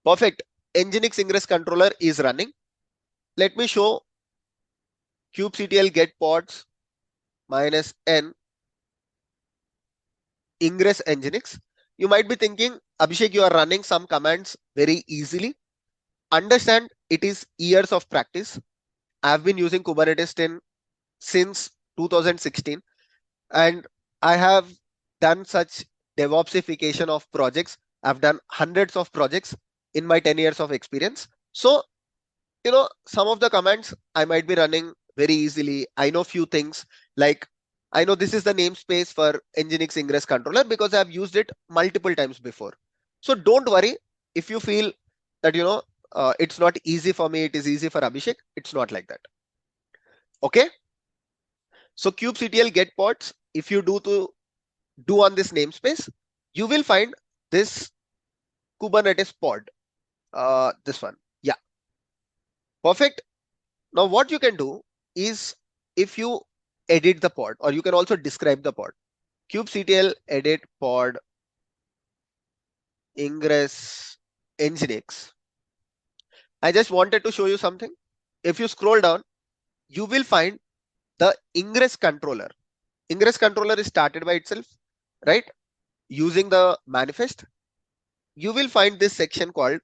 Speaker 1: perfect Nginx Ingress controller is running. Let me show kubectl get pods -n Ingress Nginx. You might be thinking, Abhishek, you are running some commands very easily. Understand, it is years of practice. I've been using Kubernetes 10 since 2016, and I have done such DevOpsification of projects. I've done hundreds of projects in my 10 years of experience. So, some of the commands I might be running very easily. I know few things, like I know this is the namespace for Nginx Ingress controller because I've used it multiple times before. So don't worry if you feel that it's not easy for me, it is easy for Abhishek. It's not like that. Okay. So kubectl get pods, if you do on this namespace, you will find this Kubernetes pod. This one. Yeah, perfect. Now what you can do is, if you edit the pod, or you can also describe the pod, kubectl edit pod ingress nginx. I just wanted to show you something. If you scroll down, you will find the Ingress controller. Ingress controller is started by itself, right? Using the manifest, you will find this section called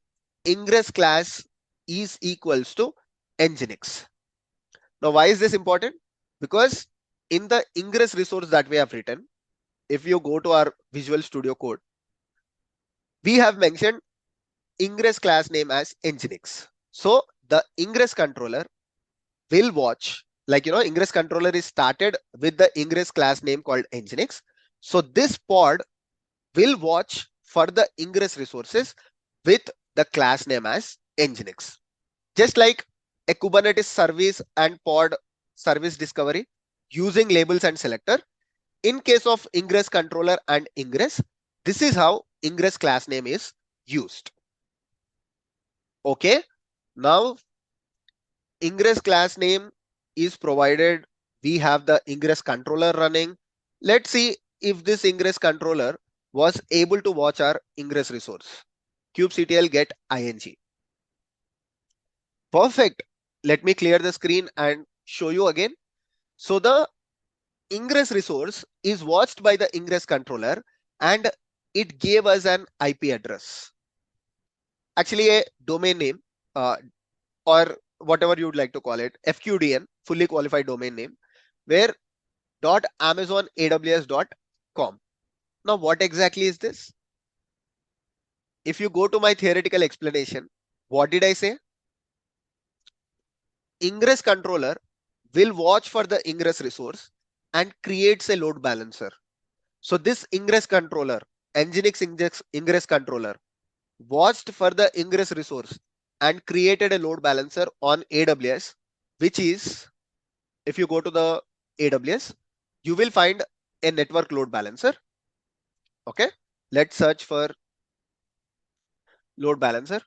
Speaker 1: Ingress class is equals to nginx. Now, why is this important? Because in the Ingress resource that we have written, if you go to our Visual Studio Code, we have mentioned Ingress class name as nginx. So the Ingress controller will watch, like, Ingress controller is started with the Ingress class name called nginx. So this pod will watch for the Ingress resources with the class name as nginx. Just like a Kubernetes service and pod service discovery using labels and selector, in case of Ingress controller and Ingress, this is how Ingress class name is used. Okay. Now Ingress class name is provided. We have the Ingress controller running. Let's see if this Ingress controller was able to watch our Ingress resource. kubectl get ing. Perfect. Let me clear the screen and show you again. So the Ingress resource is watched by the Ingress controller, and it gave us an IP address. Actually, a domain name, or whatever you would like to call it, FQDN, fully qualified domain name, where .amazonaws.com. Now, what exactly is this? If you go to my theoretical explanation, what did I say? Ingress controller will watch for the Ingress resource and creates a load balancer. So this Ingress controller, Nginx Ingress controller, watched for the Ingress resource and created a load balancer on AWS, which is, if you go to the AWS, you will find a network load balancer. Okay, let's search for load balancer,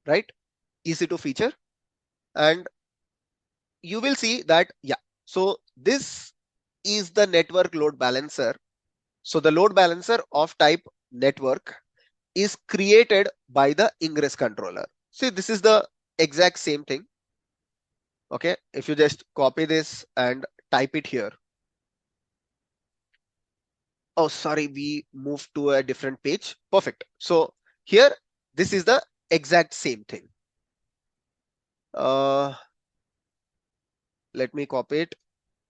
Speaker 1: right? EC2 feature, and you will see that, yeah, so this is the network load balancer. So the load balancer of type network is created by the Ingress controller. See, this is the exact same thing. Okay, if you just copy this and type it here. Oh, sorry, we moved to a different page. Perfect. So Here, this is the exact same thing. Let me copy it,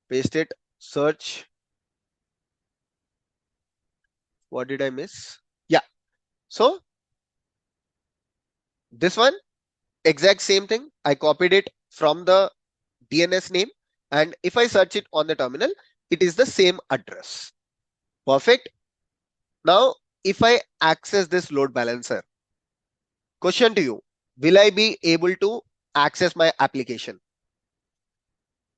Speaker 1: paste it, search. What did I miss? Yeah. So this one, exact same thing. I copied it from the DNS name. And if I search it on the terminal, it is the same address. Perfect. Now, if I access this load balancer, question to you, will I be able to access my application?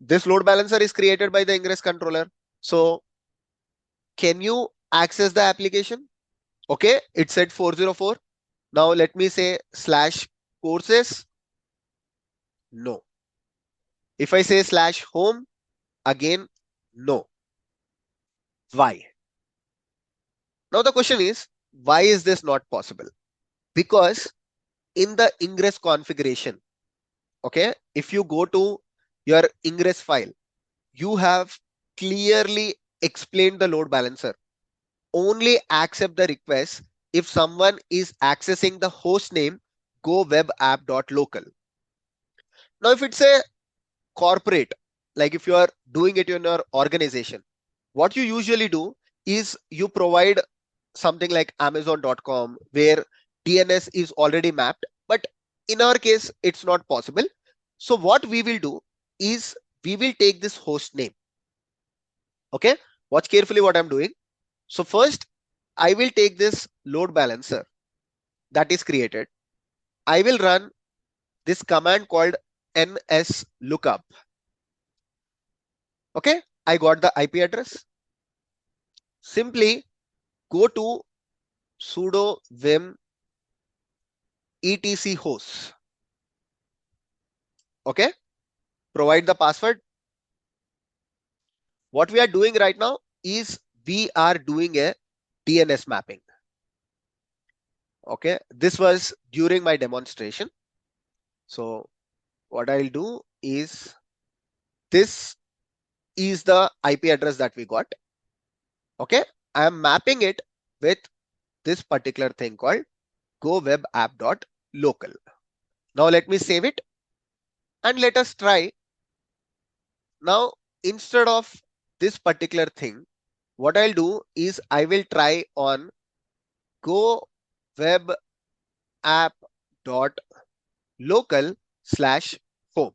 Speaker 1: This load balancer is created by the Ingress controller. So can you access the application? Okay, it said 404. Now let me say /courses. No. If I say /home, again, no. Why? Now the question is, why is this not possible? Because in the Ingress configuration, okay, if you go to your Ingress file, you have clearly explained the load balancer. Only accept the request if someone is accessing the host name go-web-app-devops. Now, if it's a corporate, like if you are doing it in your organization, what you usually do is you provide something like Amazon.com where DNS is already mapped. But in our case, it's not possible. So what we will do is we will take this host name. Okay, watch carefully what I'm doing. So first, I will take this load balancer that is created. I will run this command called nslookup. Okay, I got the IP address. Simply go to sudo vim etc host. Okay, provide the password. What we are doing right now is we are doing a DNS mapping. Okay, this was during my demonstration. So what I'll do is this is the IP address that we got. Okay, I am mapping it with this particular thing called go-web-app-devops. Now let me save it and let us try. Now, instead of this particular thing, what I'll do is I will try on go-web-app-devops/home.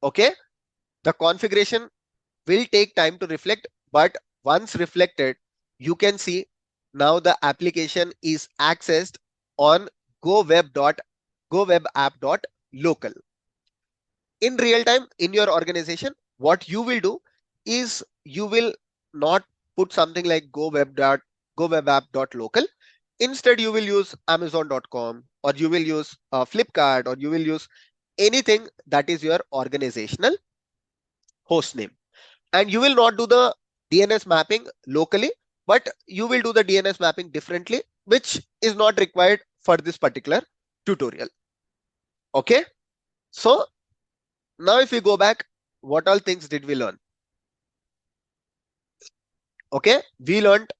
Speaker 1: Okay, the configuration will take time to reflect, but once reflected, you can see now the application is accessed on go-web-app-devops. In real time in your organization, what you will do is you will not put something like go-web-app-devops. Instead, you will use Amazon.com or you will use Flipkart or you will use anything that is your organizational host name. And you will not do the DNS mapping locally, but you will do the DNS mapping differently, which is not required for this particular tutorial. Okay, so now if we go back, what all things did we learn? Okay, we learned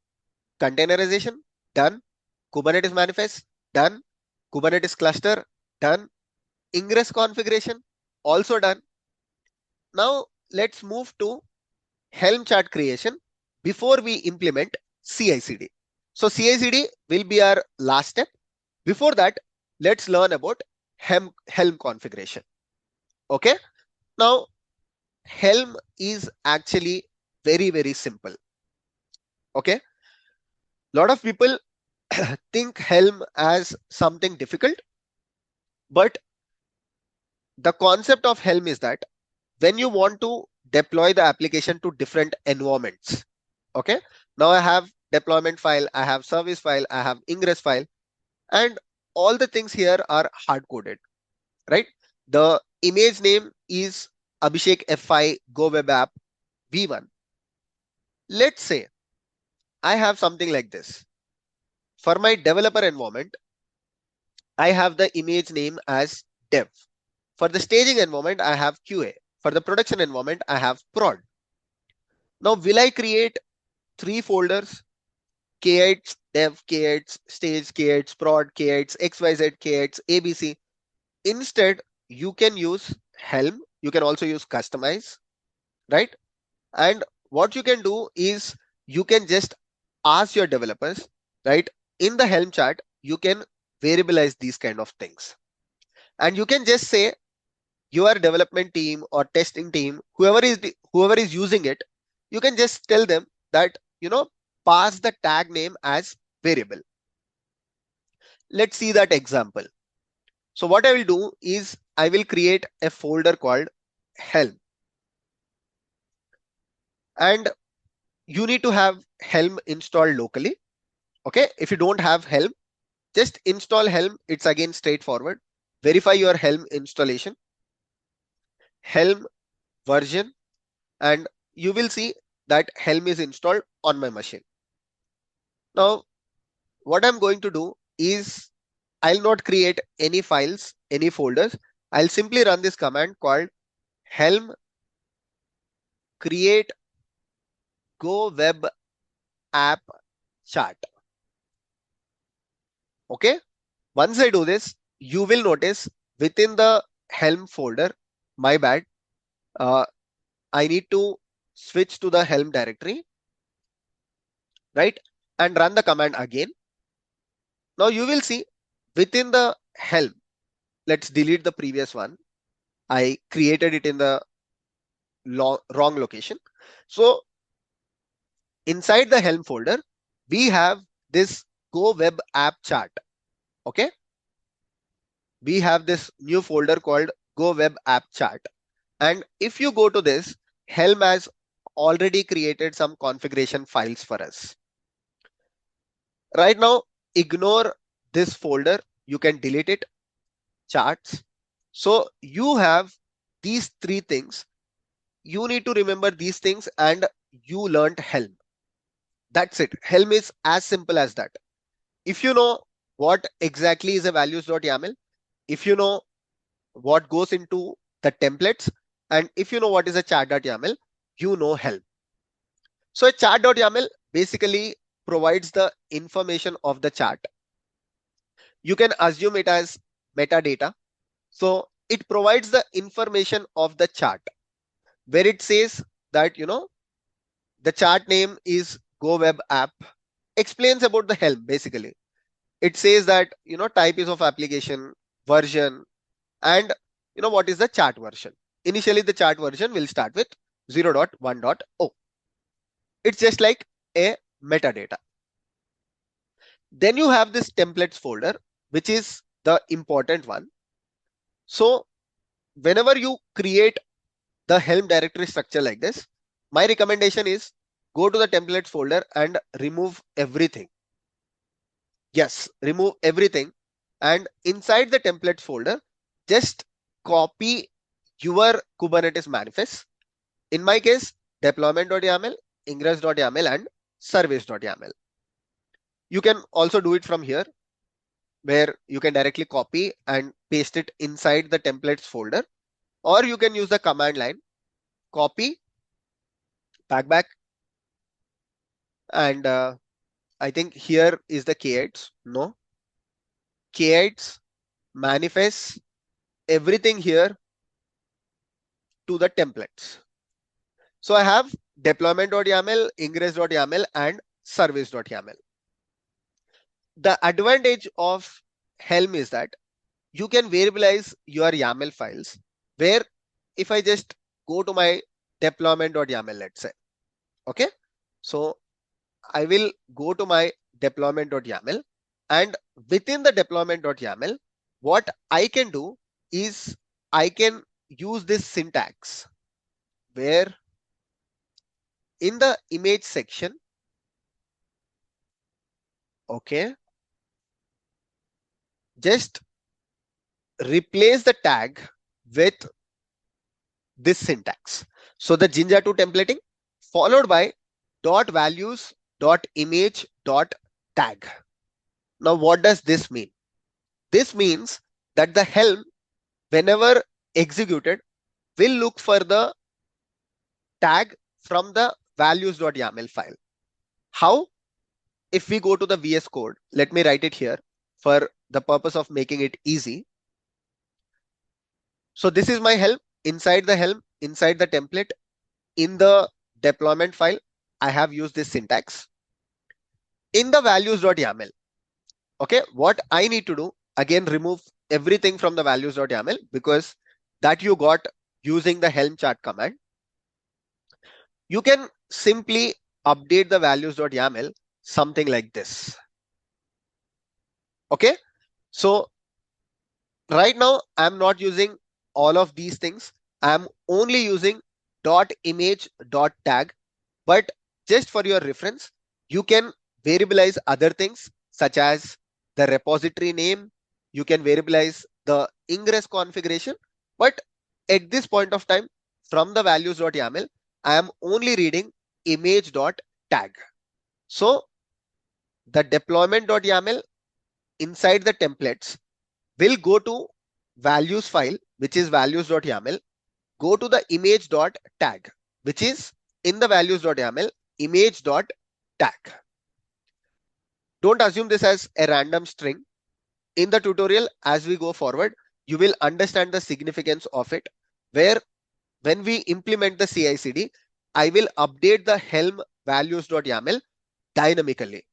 Speaker 1: containerization, done. Kubernetes manifest, done. Kubernetes cluster, done. Ingress configuration, also done. Now let's move to Helm chart creation before we implement CI/CD. So CI/CD will be our last step. Before that, let's learn about Helm configuration. Okay, now Helm is actually very, very simple. Okay, a lot of people think Helm as something difficult, but the concept of Helm is that when you want to deploy the application to different environments, okay, now I have deployment file, I have service file, I have ingress file, and all the things here are hard coded, right? The image name is Abhishek.Veeramalla go web app v1. Let's say I have something like this. For my developer environment, I have the image name as dev. For the staging environment, I have QA. For the production environment, I have prod. Now, will I create 3 folders? k8s, dev k8s, stage k8s, prod k8s, xyz k8s, abc. Instead, you can use Helm. You can also use customize, right? And what you can do is you can just ask your developers, right? In the Helm chart, you can variabilize these kind of things. And you can just say your development team or testing team, whoever is using it, you can just tell them that, pass the tag name as variable. Let's see that example. So what I will do is I will create a folder called Helm, and you need to have Helm installed locally. Okay, if you don't have Helm, just install Helm. It's again straightforward. Verify your Helm installation, Helm version, and you will see that Helm is installed on my machine. Now, what I'm going to do is I'll not create any files, any folders. I'll simply run this command called Helm create go web app chart. Okay. Once I do this, you will notice within the Helm folder, my bad, uh, I need to switch to the Helm directory, right? And run the command again. Now you will see within the Helm, let's delete the previous one. I created it in the wrong location. So inside the Helm folder, we have this Go Web App Chart. Okay. We have this new folder called Go Web App Chart. And if you go to this, Helm has already created some configuration files for us. Right now, ignore this folder. You can delete it, charts. So you have these three things. You need to remember these things and you learned Helm. That's it. Helm is as simple as that. If you know what exactly is a values.yaml, if you know what goes into the templates, and if you know what is a chart.yaml, you know Helm. So a chart.yaml basically provides the information of the chart. You can assume it as metadata. So it provides the information of the chart where it says that, the chart name is Go Web App, explains about the Helm basically. It says that, type is of application, version, and what is the chart version. Initially, the chart version will start with 0.1.0. It's just like a metadata. Then you have this templates folder, which is the important one. So whenever you create the Helm directory structure like this, my recommendation is go to the templates folder and remove everything. Yes, remove everything. And inside the templates folder, just copy your Kubernetes manifest. In my case, deployment.yaml, ingress.yaml, and service.yaml. You can also do it from here, where you can directly copy and paste it inside the templates folder, or you can use the command line, copy, back, and I think here is the k8s. No, k8s, manifest, everything here to the templates. So I have deployment.yaml, ingress.yaml, and service.yaml. The advantage of Helm is that you can variabilize your YAML files, where if I just go to my deployment.yaml, let's say, okay, so I will go to my deployment.yaml, and within the deployment.yaml, what I can do is I can use this syntax where in the image section, okay, just replace the tag with this syntax. So the Jinja2 templating followed by dot values dot image dot tag. Now, what does this mean? This means that the Helm, whenever executed, will look for the tag from the values.yaml file. How? if we go to the VS Code, let me write it here for the purpose of making it easy. So this is my Helm. Inside the Helm, inside the template, in the deployment file, I have used this syntax. In the values.yaml, okay, what I need to do, again, remove everything from the values.yaml because that you got using the Helm chart command. You can simply update the values.yaml something like this. Okay, so right now I'm not using all of these things. I'm only using .image.tag, but just for your reference, you can variabilize other things such as the repository name. You can variabilize the Ingress configuration, but at this point of time, from the values.yaml, I am only reading image.tag. So the deployment.yaml inside the templates will go to values file, which is values.yaml, go to the image.tag, which is in the values.yaml image.tag. Don't assume this as a random string. In the tutorial, as we go forward, you will understand the significance of it, where when we implement the CI/CD, I will update the Helm values.yaml dynamically.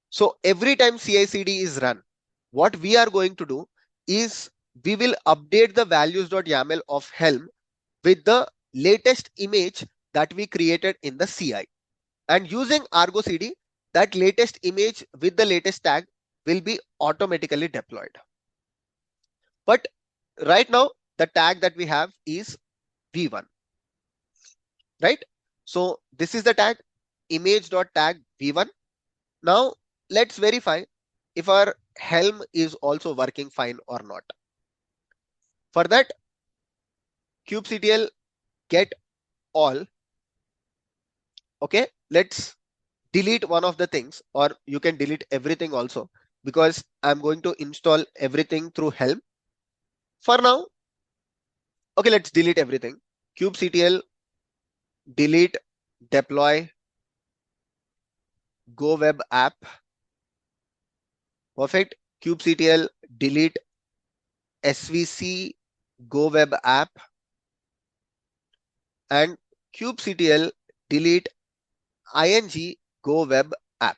Speaker 1: So every time CI/CD is run, what we are going to do is we will update the values.yaml of Helm with the latest image that we created in the CI. And using Argo CD, that latest image with the latest tag will be automatically deployed. But right now, the tag that we have is v1, right? So this is the tag image.tag v1. Now let's verify if our Helm is also working fine or not. For that, kubectl get all. Okay, let's delete one of the things, or you can delete everything also, because I'm going to install everything through Helm. For now, okay, let's delete everything. Kubectl delete deploy go web app. Perfect. Kubectl delete svc go web app, and kubectl delete ing go web app.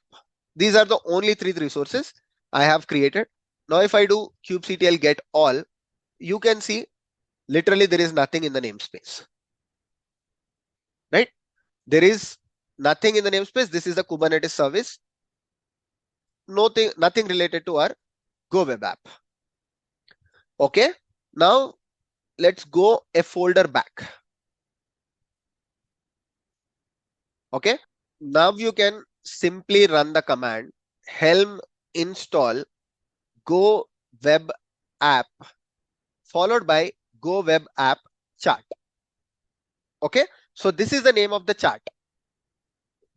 Speaker 1: These are the only three resources I have created. Now, if I do kubectl get all, you can see literally there is nothing in the namespace, right? There is nothing in the namespace. This is the Kubernetes service. Nothing related to our Go web app. Okay. Now let's go a folder back. Okay. Now you can simply run the command helm install go web app followed by go web app chart. Okay. So this is the name of the chart.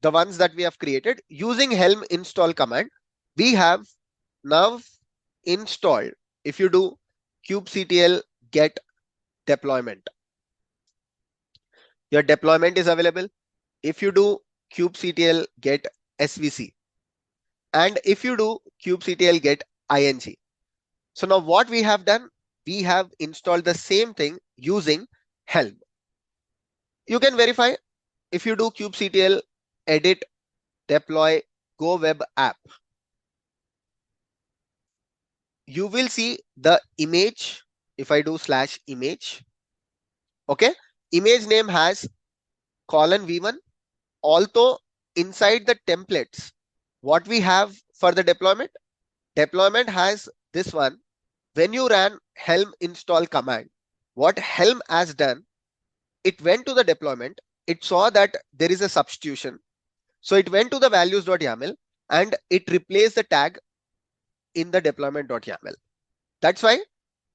Speaker 1: The ones that we have created using helm install command, we have now installed. If you do kubectl get deployment, your deployment is available. If you do kubectl get svc, and if you do kubectl get ing. So now what we have done, we have installed the same thing using Helm. You can verify if you do kubectl edit deploy go web app, you will see the image. If I do /image, okay, image name has :v1. Although inside the templates, what we have for the deployment has this one. When you ran helm install command, what Helm has done, it went to the deployment, it saw that there is a substitution. So it went to the values.yaml and it replaced the tag in the deployment.yaml. That's why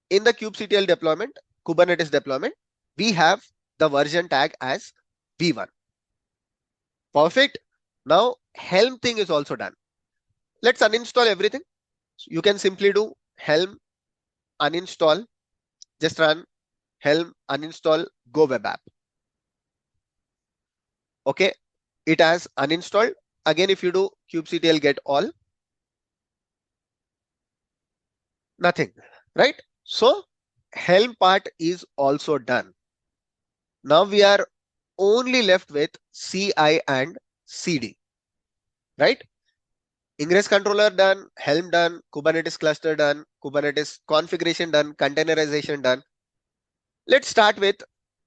Speaker 1: in the kubectl deployment, Kubernetes deployment, we have the version tag as v1. Perfect. Now Helm thing is also done. Let's uninstall everything. So you can simply do Helm uninstall, just run Helm uninstall go web app. Okay, it has uninstalled. Again, if you do kubectl get all, nothing, right? So Helm part is also done. Now we are only left with CI and CD, right? Ingress controller done, Helm done, Kubernetes cluster done, Kubernetes configuration done, containerization done. Let's start with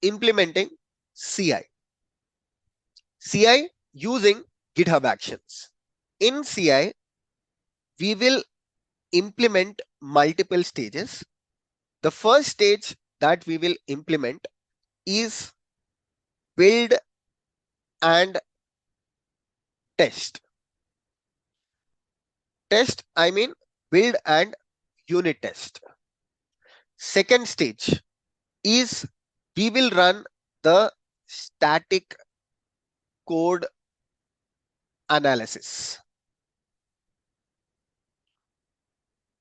Speaker 1: implementing CI. CI using GitHub Actions. In CI, we will implement multiple stages. The first stage that we will implement is build and test. Test, I mean build and unit test. Second stage is we will run the static code analysis.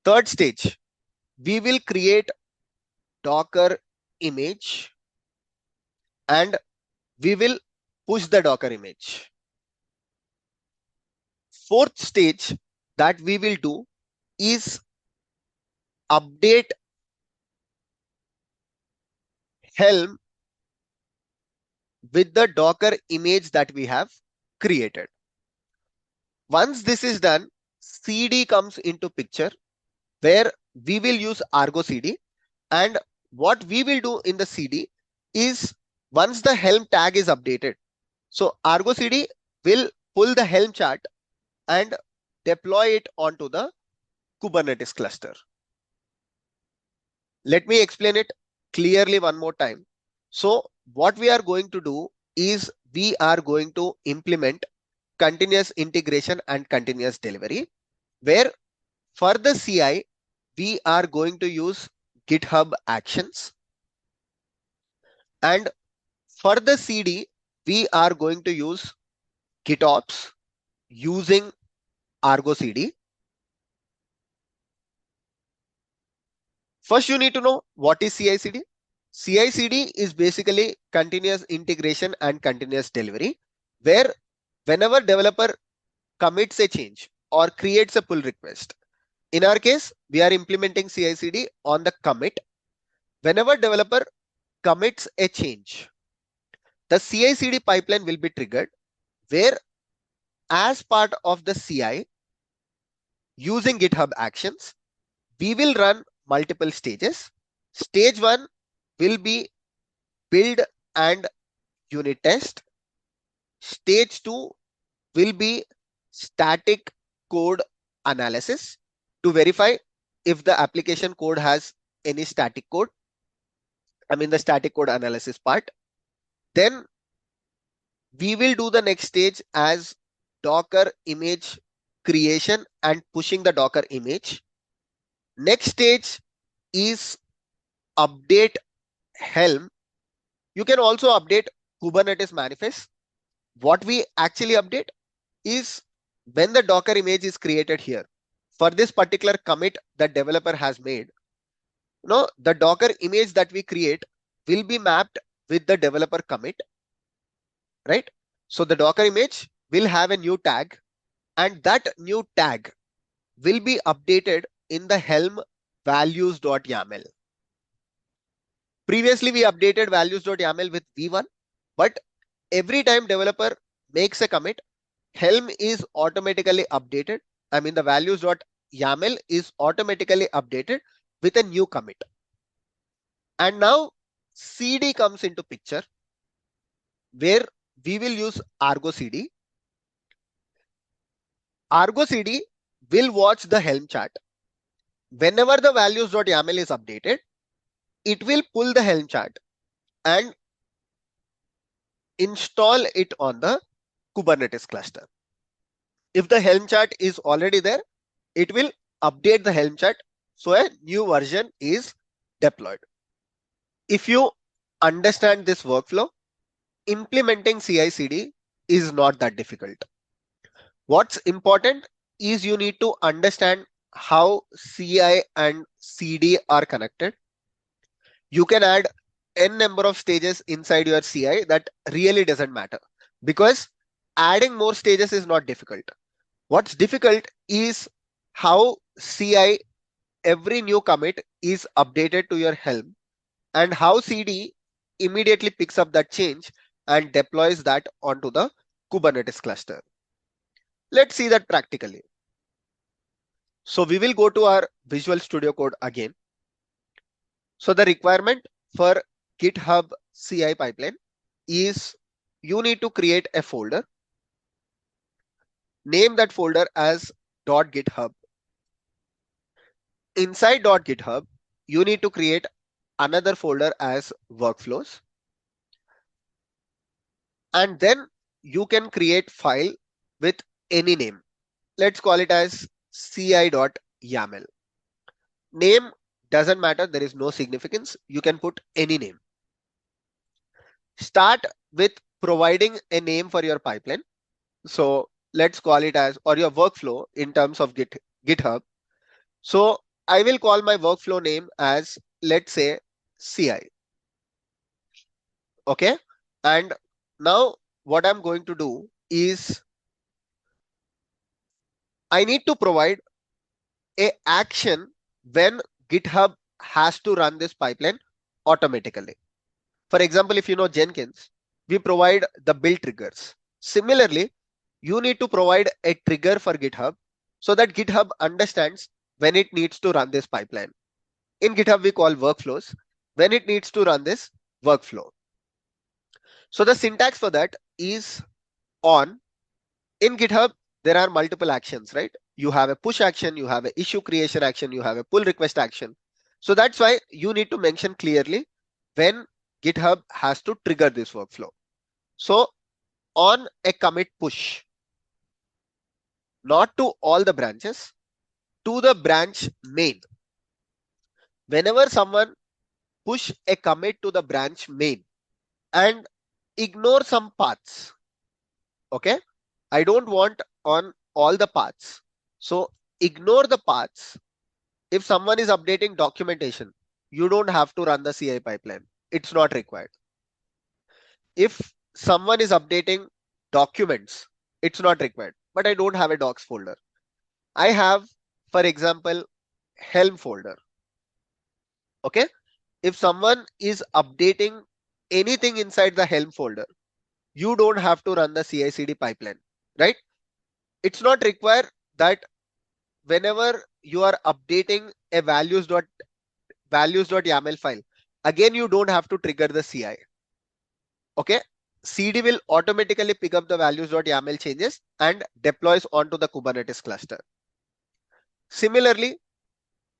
Speaker 1: Third stage, we will create Docker image and we will push the Docker image. Fourth stage that we will do is update Helm with the Docker image that we have created. Once this is done, CD comes into picture where we will use Argo CD. And what we will do in the CD is once the Helm tag is updated, so Argo CD will pull the Helm chart and deploy it onto the Kubernetes cluster. Let me explain it clearly one more time. So what we are going to do is we are going to implement continuous integration and continuous delivery, where for the CI, we are going to use GitHub Actions. And for the CD, we are going to use GitOps using Argo CD. First, you need to know what is CI/CD. CI/CD is basically continuous integration and continuous delivery, where whenever developer commits a change or creates a pull request, in our case, we are implementing CI/CD on the commit. Whenever developer commits a change, the CI/CD pipeline will be triggered, where as part of the CI, using GitHub Actions, we will run multiple stages. Stage 1 will be build and unit test. Stage 2 will be static code analysis to verify if the application code has any static code. I mean the static code analysis part. Then we will do the next stage as Docker image creation and pushing the Docker image. Next stage is update Helm. You can also update Kubernetes manifest. What we actually update is when the Docker image is created here. For this particular commit that developer has made, the Docker image that we create will be mapped with the developer commit, right? So the Docker image will have a new tag, and that new tag will be updated in the Helm values.yaml. Previously, we updated values.yaml with v1, but every time developer makes a commit, Helm is automatically updated. I mean, the values.yaml is automatically updated with a new commit. And now CD comes into picture, where we will use Argo CD. Argo CD will watch the Helm chart. Whenever the values.yaml is updated, it will pull the Helm chart and install it on the Kubernetes cluster. If the Helm chart is already there, it will update the Helm chart so a new version is deployed. If you understand this workflow, implementing CI/CD is not that difficult. What's important is you need to understand how CI and CD are connected. You can add n number of stages inside your CI that really doesn't matter, because adding more stages is not difficult. What's difficult is how CI every new commit is updated to your Helm and how CD immediately picks up that change and deploys that onto the Kubernetes cluster. Let's see that practically. So we will go to our Visual Studio Code again. So the requirement for GitHub CI pipeline is you need to create a folder, name that folder as .github. Inside .github, you need to create another folder as workflows. And then you can create file with any name. Let's call it as ci.yaml. Name doesn't matter. There is no significance. You can put any name. Start with providing a name for your pipeline. So let's call it as, or your workflow in terms of GitHub. So I will call my workflow name as, let's say, CI. Okay. And now what I'm going to do is I need to provide a action when GitHub has to run this pipeline automatically. For example, if you know Jenkins, we provide the build triggers. Similarly, you need to provide a trigger for GitHub so that GitHub understands when it needs to run this pipeline. In GitHub, we call workflows when it needs to run this workflow. So the syntax for that is on. In GitHub, there are multiple actions, right? You have a push action, you have an issue creation action, you have a pull request action. So that's why you need to mention clearly when GitHub has to trigger this workflow. So on a commit push, not to all the branches, to the branch main. Whenever someone push a commit to the branch main and ignore some paths, okay? I don't want on all the paths. So ignore the paths. If someone is updating documentation, you don't have to run the CI pipeline. It's not required. If someone is updating documents, it's not required. But I don't have a docs folder. I have, for example, Helm folder. Okay. If someone is updating anything inside the Helm folder, you don't have to run the CI/CD pipeline, right? It's not required that whenever you are updating a values.yaml file, again, you don't have to trigger the CI. Okay. CD will automatically pick up the values.yaml changes and deploys onto the Kubernetes cluster. Similarly,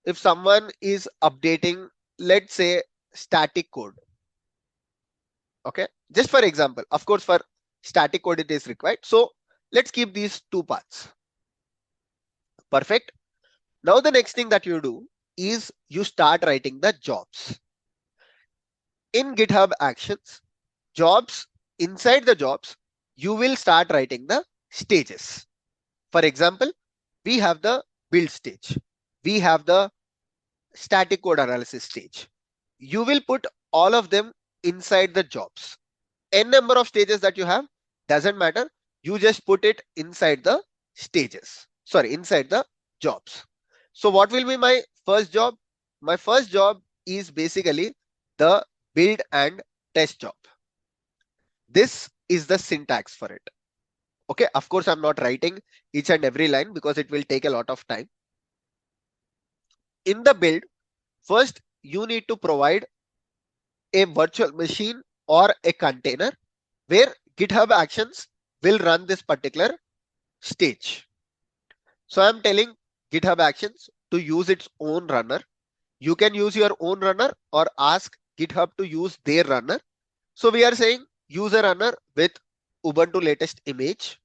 Speaker 1: if someone is updating, let's say, static code. Okay. Just for example, of course, for static code, it is required. So let's keep these two paths. Perfect. Now the next thing that you do is you start writing the jobs. In GitHub Actions, jobs, inside the jobs, you will start writing the stages. For example, we have the build stage. We have the static code analysis stage. You will put all of them inside the jobs. N number of stages that you have doesn't matter. You just put it inside the stages. Sorry, inside the jobs. So what will be my first job? My first job is basically the build and test job. This is the syntax for it. Okay, of course, I'm not writing each and every line because it will take a lot of time. In the build, first you need to provide a virtual machine or a container where GitHub Actions will run this particular stage. So I'm telling GitHub Actions to use its own runner. You can use your own runner or ask GitHub to use their runner. So we are saying use a runner with Ubuntu latest image.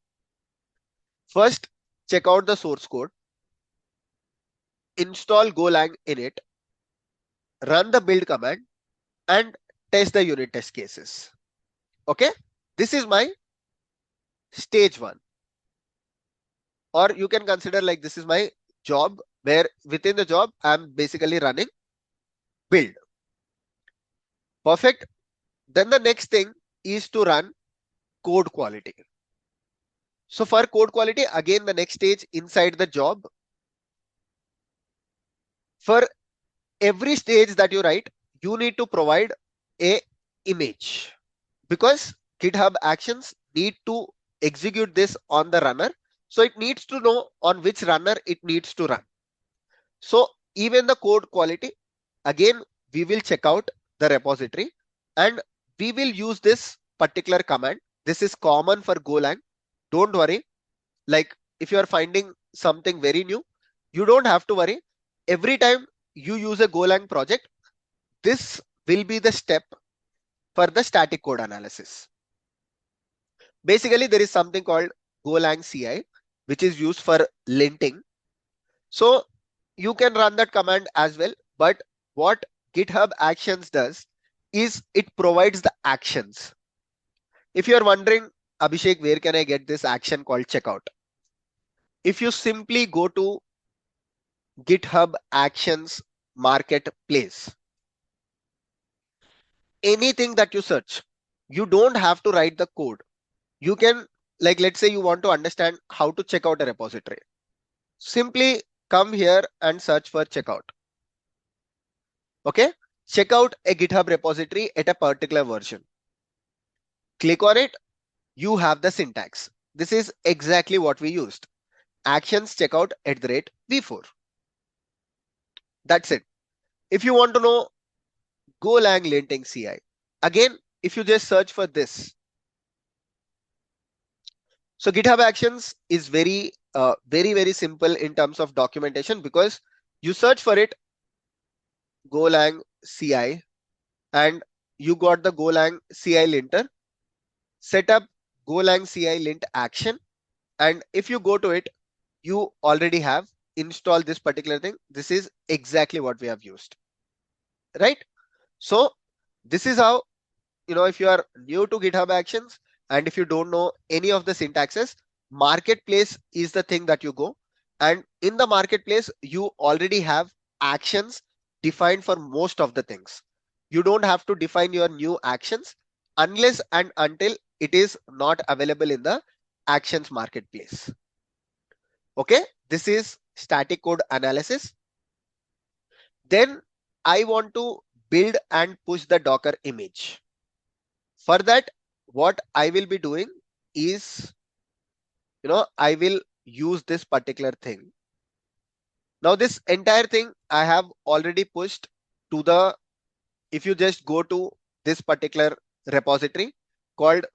Speaker 1: First, check out the source code. Install Golang in it. Run the build command and test the unit test cases. Okay, this is my stage one. Or you can consider like this is my job where within the job, I'm basically running build. Perfect. Then the next thing is to run code quality. So for code quality, again, the next stage inside the job, for every stage that you write, you need to provide a image, because GitHub Actions need to execute this on the runner. So it needs to know on which runner it needs to run. So even the code quality, again, we will check out the repository and we will use this particular command. This is common for Golang. Don't worry. Like if you are finding something very new, you don't have to worry. Every time you use a Golang project, this will be the step for the static code analysis. Basically, there is something called Golang CI, which is used for linting. So you can run that command as well. But what GitHub Actions does is it provides the actions. If you're wondering, Abhishek, where can I get this action called checkout? If you simply go to GitHub Actions Marketplace, anything that you search, you don't have to write the code. You can, like, let's say you want to understand how to check out a repository. Simply come here and search for checkout. Okay, check out a GitHub repository at a particular version. Click on it. You have the syntax. This is exactly what we used. Actions checkout @ v4. That's it. If you want to know Golang linting CI, again, if you just search for this. So GitHub Actions is very, very simple in terms of documentation, because you search for it, Golang CI, and you got the Golang CI linter. Set up Golang CI lint action. And if you go to it, you already have installed this particular thing. This is exactly what we have used, right? So this is how, if you are new to GitHub Actions and if you don't know any of the syntaxes, marketplace is the thing that you go. And in the marketplace, you already have actions defined for most of the things. You don't have to define your new actions unless and until it is not available in the actions marketplace. Okay, this is static code analysis. Then I want to build and push the Docker image. For that, what I will be doing is, I will use this particular thing. Now this entire thing I have already pushed to the, if you just go to this particular repository called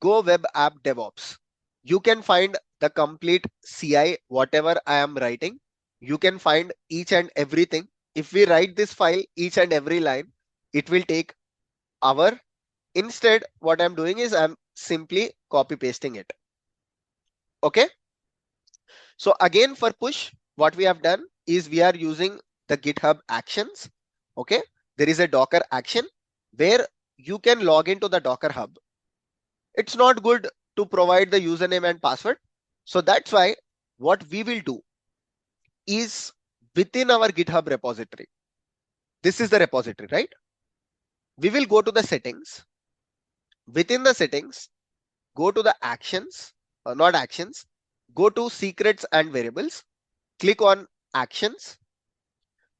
Speaker 1: go-web-app-devops, you can find the complete CI, whatever I am writing. You can find each and everything. If we write this file, each and every line, it will take hour. Instead, what I'm doing is I'm simply copy pasting it. Okay. So again, for push, what we have done is we are using the GitHub Actions. Okay. There is a Docker action where you can log into the Docker Hub. It's not good to provide the username and password. So that's why what we will do is within our GitHub repository. This is the repository, right? We will go to the settings. Within the settings, go to the actions, not actions, go to secrets and variables, click on actions.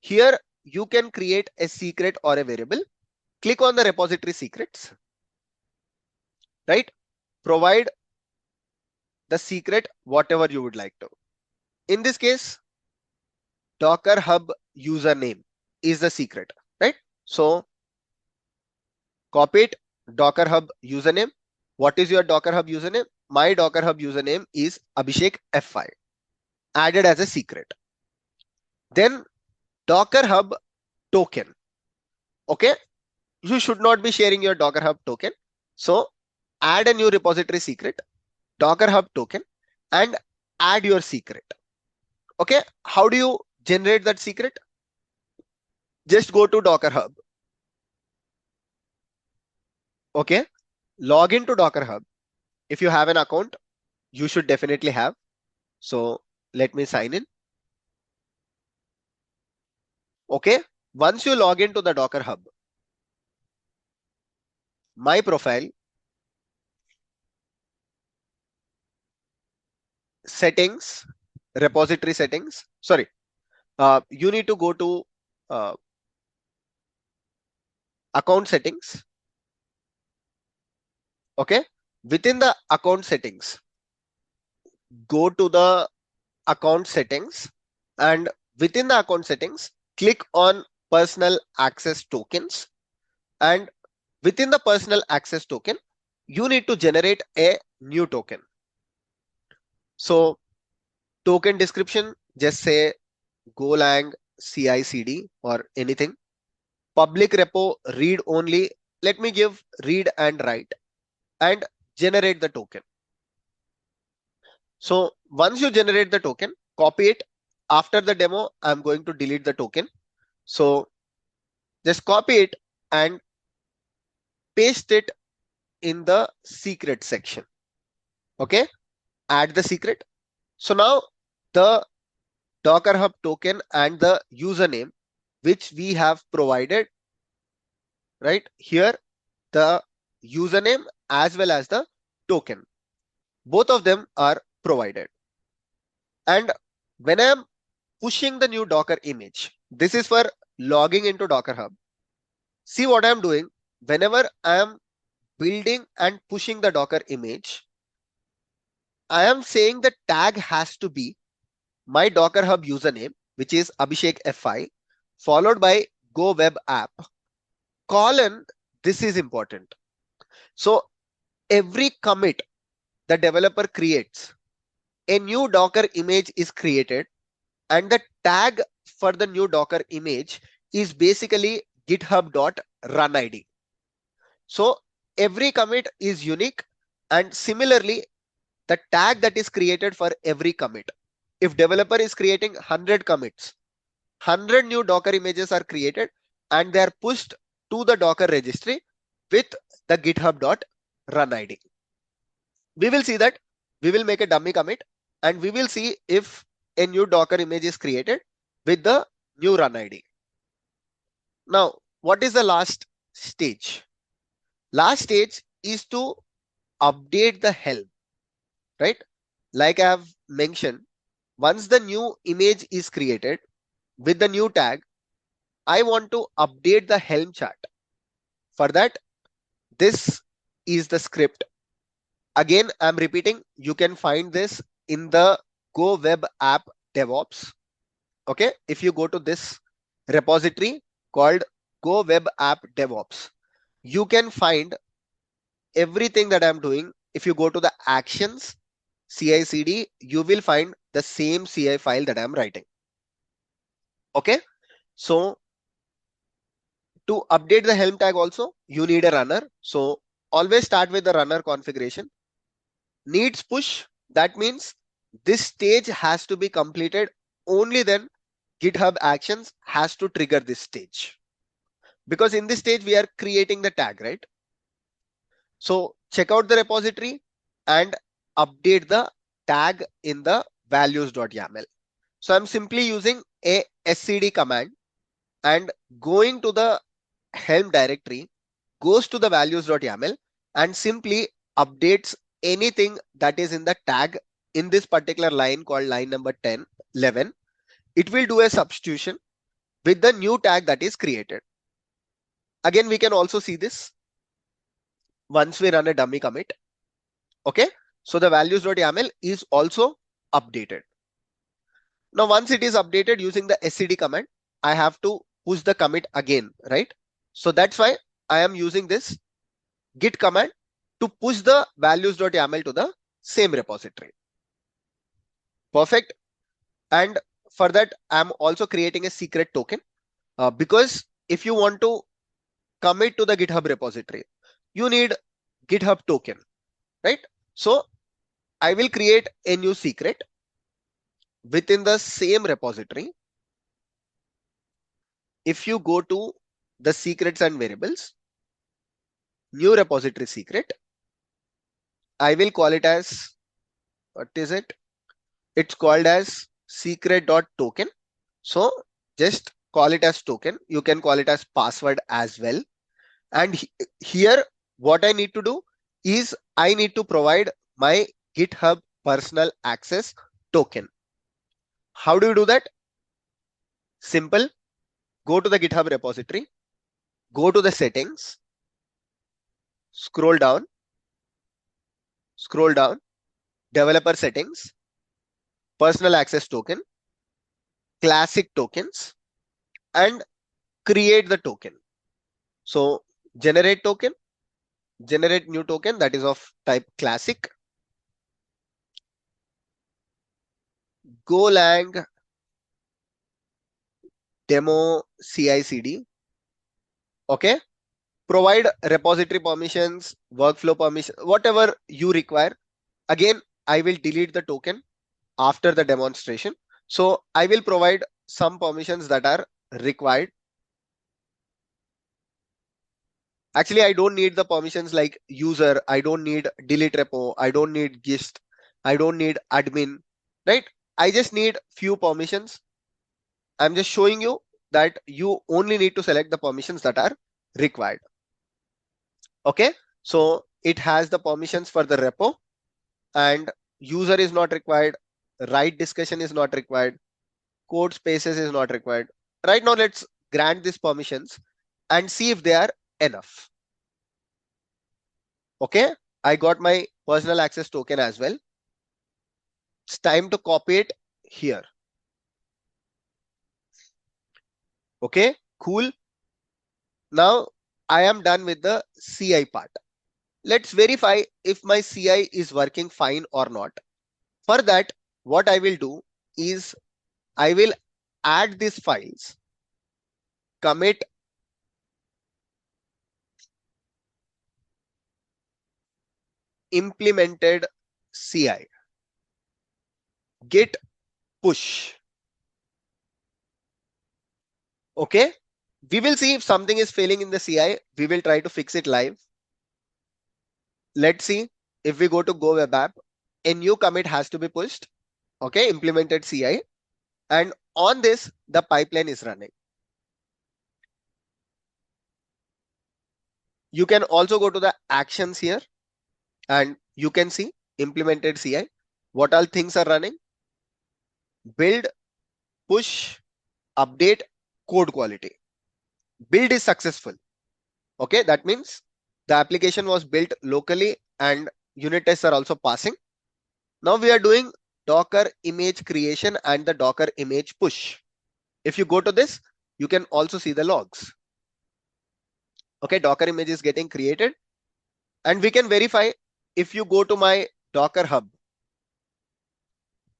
Speaker 1: Here you can create a secret or a variable. Click on the repository secrets, right? Provide the secret, whatever you would like to. In this case, Docker Hub username is the secret, right? So copy it, Docker Hub username. What is your Docker Hub username? My Docker Hub username is Abhishek.F5, added as a secret. Then Docker Hub token. Okay, you should not be sharing your Docker Hub token. So add a new repository secret, Docker Hub token, and add your secret. Okay, how do you generate that secret? Just go to Docker Hub. Okay, log into Docker Hub. If you have an account, you should definitely have. So let me sign in. Okay, once you log into the Docker Hub, my profile, settings, repository settings. Sorry, you need to go to account settings. Okay, within the account settings, go to the account settings, and within the account settings, click on personal access tokens, and within the personal access token, you need to generate a new token. So token description, just say Golang CI CD or anything. Public repo read only. Let me give read and write, and generate the token. So once you generate the token, copy it. After the demo, I'm going to delete the token. So just copy it and paste it in the secret section. Okay, add the secret. So now the Docker Hub token and the username which we have provided right here, the username as well as the token, both of them are provided. And when I'm pushing the new Docker image, this is for logging into Docker Hub. See what I'm doing. Whenever I am building and pushing the Docker image, I am saying the tag has to be my Docker Hub username, which is Abhishek.Veeramalla, followed by go-web-app, colon, this is important. So every commit the developer creates, a new Docker image is created, and the tag for the new Docker image is basically github.runid. So every commit is unique, and similarly, the tag that is created for every commit. If developer is creating 100 commits, 100 new Docker images are created and they are pushed to the Docker registry with the github.runid. We will see that. We will make a dummy commit and we will see if a new Docker image is created with the new run ID. Now, what is the last stage? Last stage is to update the Helm, right? Like I have mentioned, once the new image is created with the new tag, I want to update the Helm chart. For that, this is the script. Again, I'm repeating, you can find this in the go-web-app-devops. Okay, if you go to this repository called go-web-app-devops, you can find everything that I'm doing. If you go to the actions, CI/CD, you will find the same CI file that I'm writing. Okay, so to update the Helm tag also, you need a runner. So always start with the runner configuration. Needs push, that means this stage has to be completed, only then GitHub Actions has to trigger this stage. Because in this stage, we are creating the tag, right? So check out the repository and update the tag in the values.yaml. So I'm simply using a scd command and going to the Helm directory, goes to the values.yaml and simply updates anything that is in the tag in this particular line called line number 10, 11. It will do a substitution with the new tag that is created. Again, we can also see this once we run a dummy commit. Okay, so the values.yaml is also updated. Now, once it is updated using the scd command, I have to push the commit again, right? So that's why I am using this git command to push the values.yaml to the same repository. Perfect. And for that, I'm also creating a secret token because if you want to commit to the GitHub repository, you need GitHub token, right? So I will create a new secret within the same repository. If you go to the secrets and variables, new repository secret, I will call it as, what is it? It's called as secret.token. So just call it as token. You can call it as password as well. And here, what I need to do is I need to provide my GitHub personal access token. How do you do that? Simple. Go to the GitHub repository, go to the settings, scroll down, developer settings, personal access token, classic tokens, and create the token. So generate token, generate new token that is of type classic, Golang demo CI/CD. Okay. Provide repository permissions, workflow permission, whatever you require. Again, I will delete the token after the demonstration. So I will provide some permissions that are required. Actually, I don't need the permissions like user. I don't need delete repo. I don't need gist. I don't need admin, right? I just need few permissions. I'm just showing you that you only need to select the permissions that are required. Okay. So it has the permissions for the repo, and user is not required. Write discussion is not required. Code spaces is not required. Right now, let's grant these permissions and see if they are enough. Okay, I got my personal access token as well. It's time to copy it here. Okay, cool. Now I am done with the CI part. Let's verify if my CI is working fine or not. For that, what I will do is I will add these files, commit implemented CI, git push. Okay, we will see if something is failing in the CI. We will try to fix it live. Let's see if we go to go-web-app, a new commit has to be pushed. Okay, implemented CI. And on this, the pipeline is running. You can also go to the actions here and you can see implemented CI. What all things are running? Build, push, update, code quality. Build is successful. Okay, that means the application was built locally and unit tests are also passing. Now we are doing Docker image creation and the Docker image push. If you go to this, you can also see the logs. Okay, Docker image is getting created and we can verify. If you go to my Docker hub,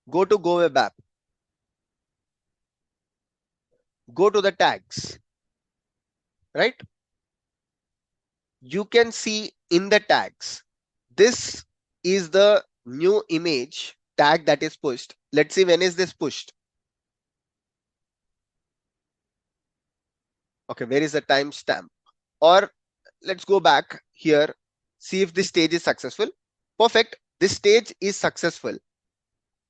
Speaker 1: go to go-web-app, go to the tags, right? You can see in the tags, this is the new image tag that is pushed. Let's see when is this pushed. Okay, where is the timestamp? Or let's go back here, see if this stage is successful. Perfect. This stage is successful.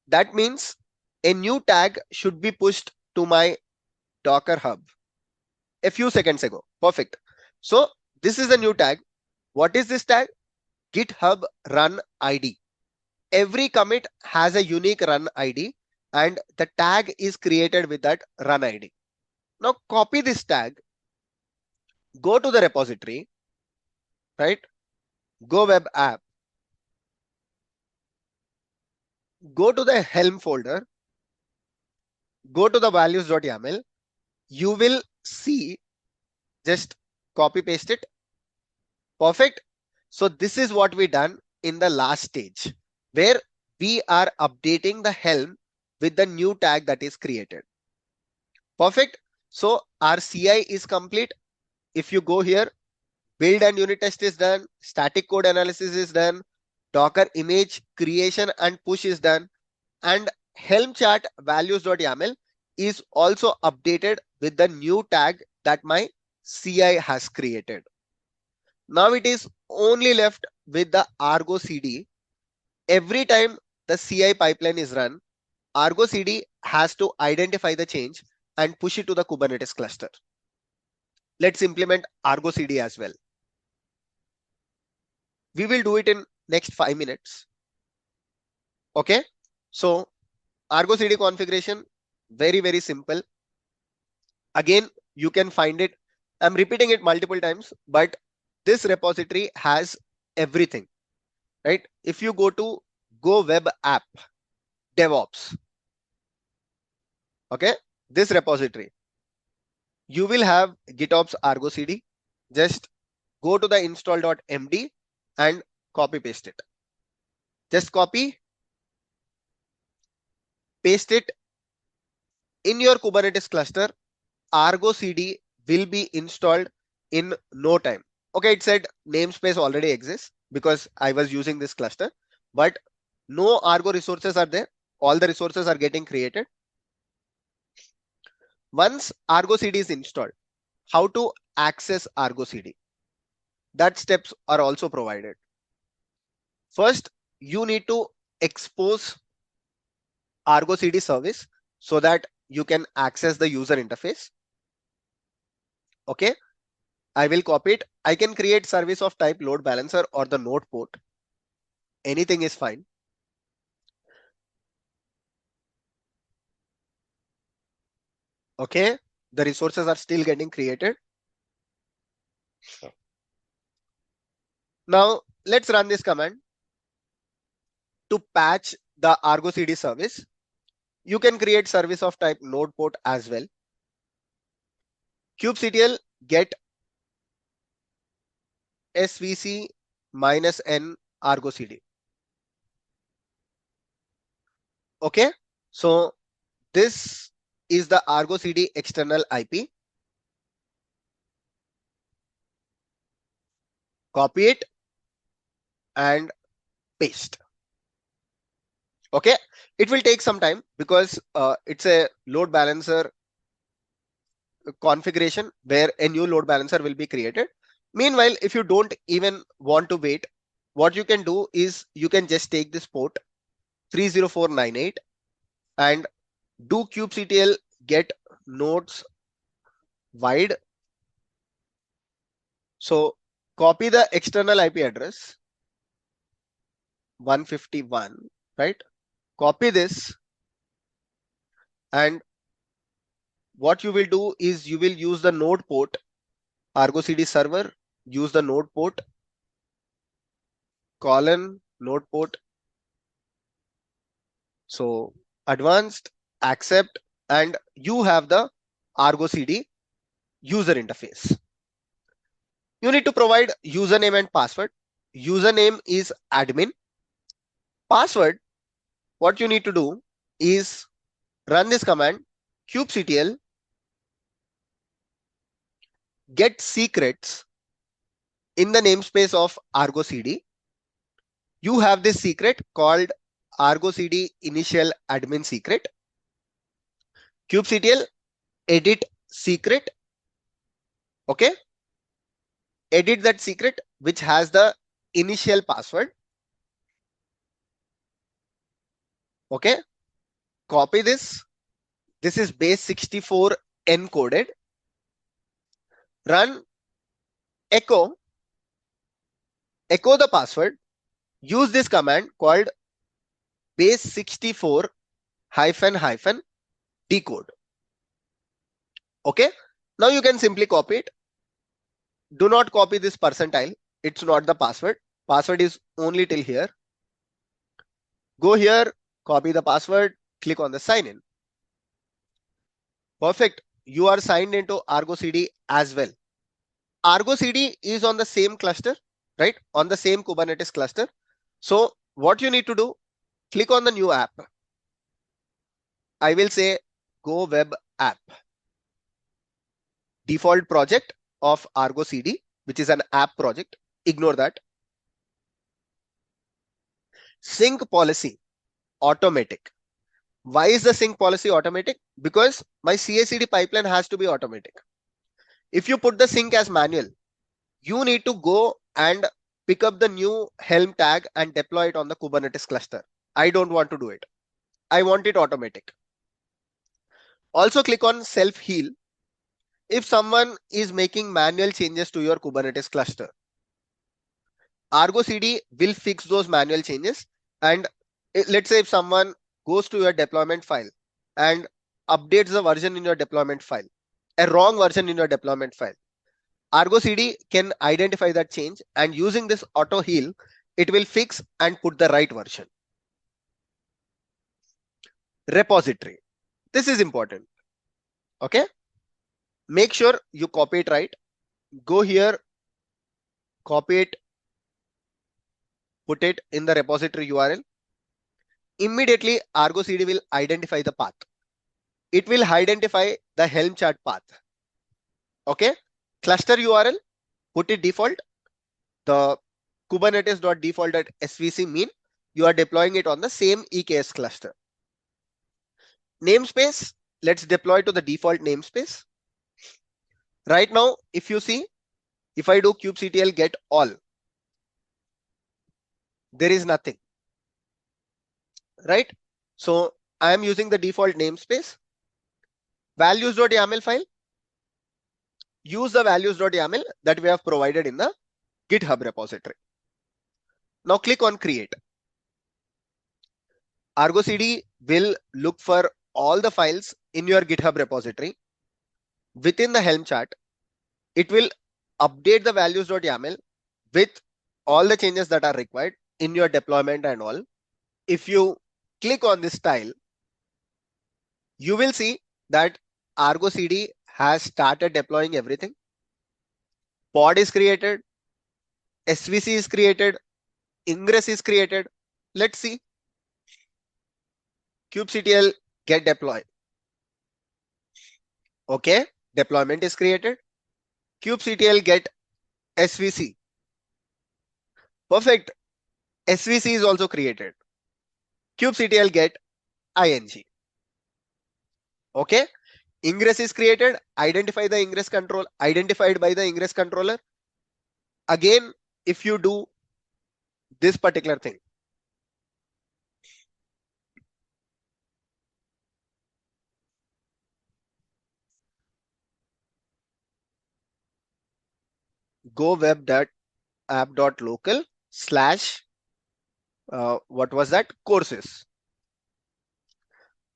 Speaker 1: That means a new tag should be pushed to my Docker hub a few seconds ago. Perfect. So this is the new tag. What is this tag? GitHub run ID. Every commit has a unique run ID and the tag is created with that run ID. Now copy this tag, go to the repository, right? Go web app, go to the Helm folder, go to the values.yaml. You will see, just copy paste it. Perfect. So this is what we done in the last stage where we are updating the Helm with the new tag that is created. Perfect. So our CI is complete. If you go here, build and unit test is done, static code analysis is done, Docker image creation and push is done, and Helm chart values.yaml is also updated with the new tag that my CI has created. Now it is only left with the Argo CD. Every time the CI pipeline is run, Argo CD has to identify the change and push it to the Kubernetes cluster. Let's implement Argo CD as well. We will do it in next 5 minutes. Okay, so Argo CD configuration, very, very simple. Again, you can find it. I'm repeating it multiple times, but this repository has everything, right? If you go to go-web-app-devops, okay, this repository, you will have GitOps Argo CD. Just go to the install.md and copy paste it. Just copy, paste it in your Kubernetes cluster. Argo CD will be installed in no time. Okay, it said namespace already exists because I was using this cluster, but no Argo resources are there. All the resources are getting created. Once Argo CD is installed, how to access Argo CD? That steps are also provided. First, you need to expose Argo CD service so that you can access the user interface. Okay, I will copy it. I can create service of type load balancer or the node port. Anything is fine. Okay, the resources are still getting created. Now let's run this command to patch the Argo CD service. You can create service of type node port as well. kubectl get svc -n Argo CD. Okay, so this is the Argo CD external IP. Copy it and paste. Okay, it will take some time because it's a load balancer configuration where a new load balancer will be created. Meanwhile, if you don't even want to wait, what you can do is you can just take this port 30498 and do kubectl get nodes wide. So copy the external IP address 151, right? Copy this, and what you will do is you will use the node port Argo CD server, use the node port colon node port. So advanced, accept, and you have the Argo CD user interface. You need to provide username and password. Username is admin. Password, what you need to do is run this command kubectl get secrets in the namespace of Argo CD. You have this secret called Argo CD initial admin secret. Kubectl edit secret. Okay, edit that secret which has the initial password. Okay, copy this. This is base 64 encoded. Run echo the password. Use this command called base 64 ---- decode. Okay, now you can simply copy it. Do not copy this percentile. It's not the password. Password is only till here. Go here, copy the password, click on the sign in. Perfect. You are signed into Argo CD as well. Argo CD is on the same cluster, right? On the same Kubernetes cluster. So what you need to do, click on the new app. I will say Go Web App. Default project of Argo CD, which is an app project. Ignore that. Sync policy, automatic. Why is the sync policy automatic? Because my CI/CD pipeline has to be automatic. If you put the sync as manual, you need to go and pick up the new Helm tag and deploy it on the Kubernetes cluster. I don't want to do it. I want it automatic. Also click on self heal. If someone is making manual changes to your Kubernetes cluster, Argo CD will fix those manual changes and let's say if someone goes to your deployment file and updates the version in your deployment file, a wrong version in your deployment file, Argo CD can identify that change, and using this auto heal, it will fix and put the right version. Repository. This is important. Okay. Make sure you copy it right. Go here, copy it, put it in the repository URL. Immediately, Argo CD will identify the path. It will identify the Helm chart path. Okay. Cluster URL, put it default. The Kubernetes.default.svc mean you are deploying it on the same EKS cluster. Namespace, let's deploy to the default namespace. Right now, if you see, if I do kubectl get all, there is nothing, right? So I am using the default namespace. Values.yaml file, use the values.yaml that we have provided in the GitHub repository. Now click on create. Argo CD will look for all the files in your GitHub repository. Within the Helm chart, it will update the values.yaml with all the changes that are required in your deployment and all. If you click on this tile, you will see that Argo CD has started deploying everything. Pod is created, SVC is created, Ingress is created. Let's see. kubectl get deploy. Okay, deployment is created. kubectl get SVC. Perfect. SVC is also created. kubectl get ing. Okay, Ingress is created. Identify the Ingress control, identified by the Ingress controller. Again, if you do this particular thing, go-web-app-devops what was that? Courses.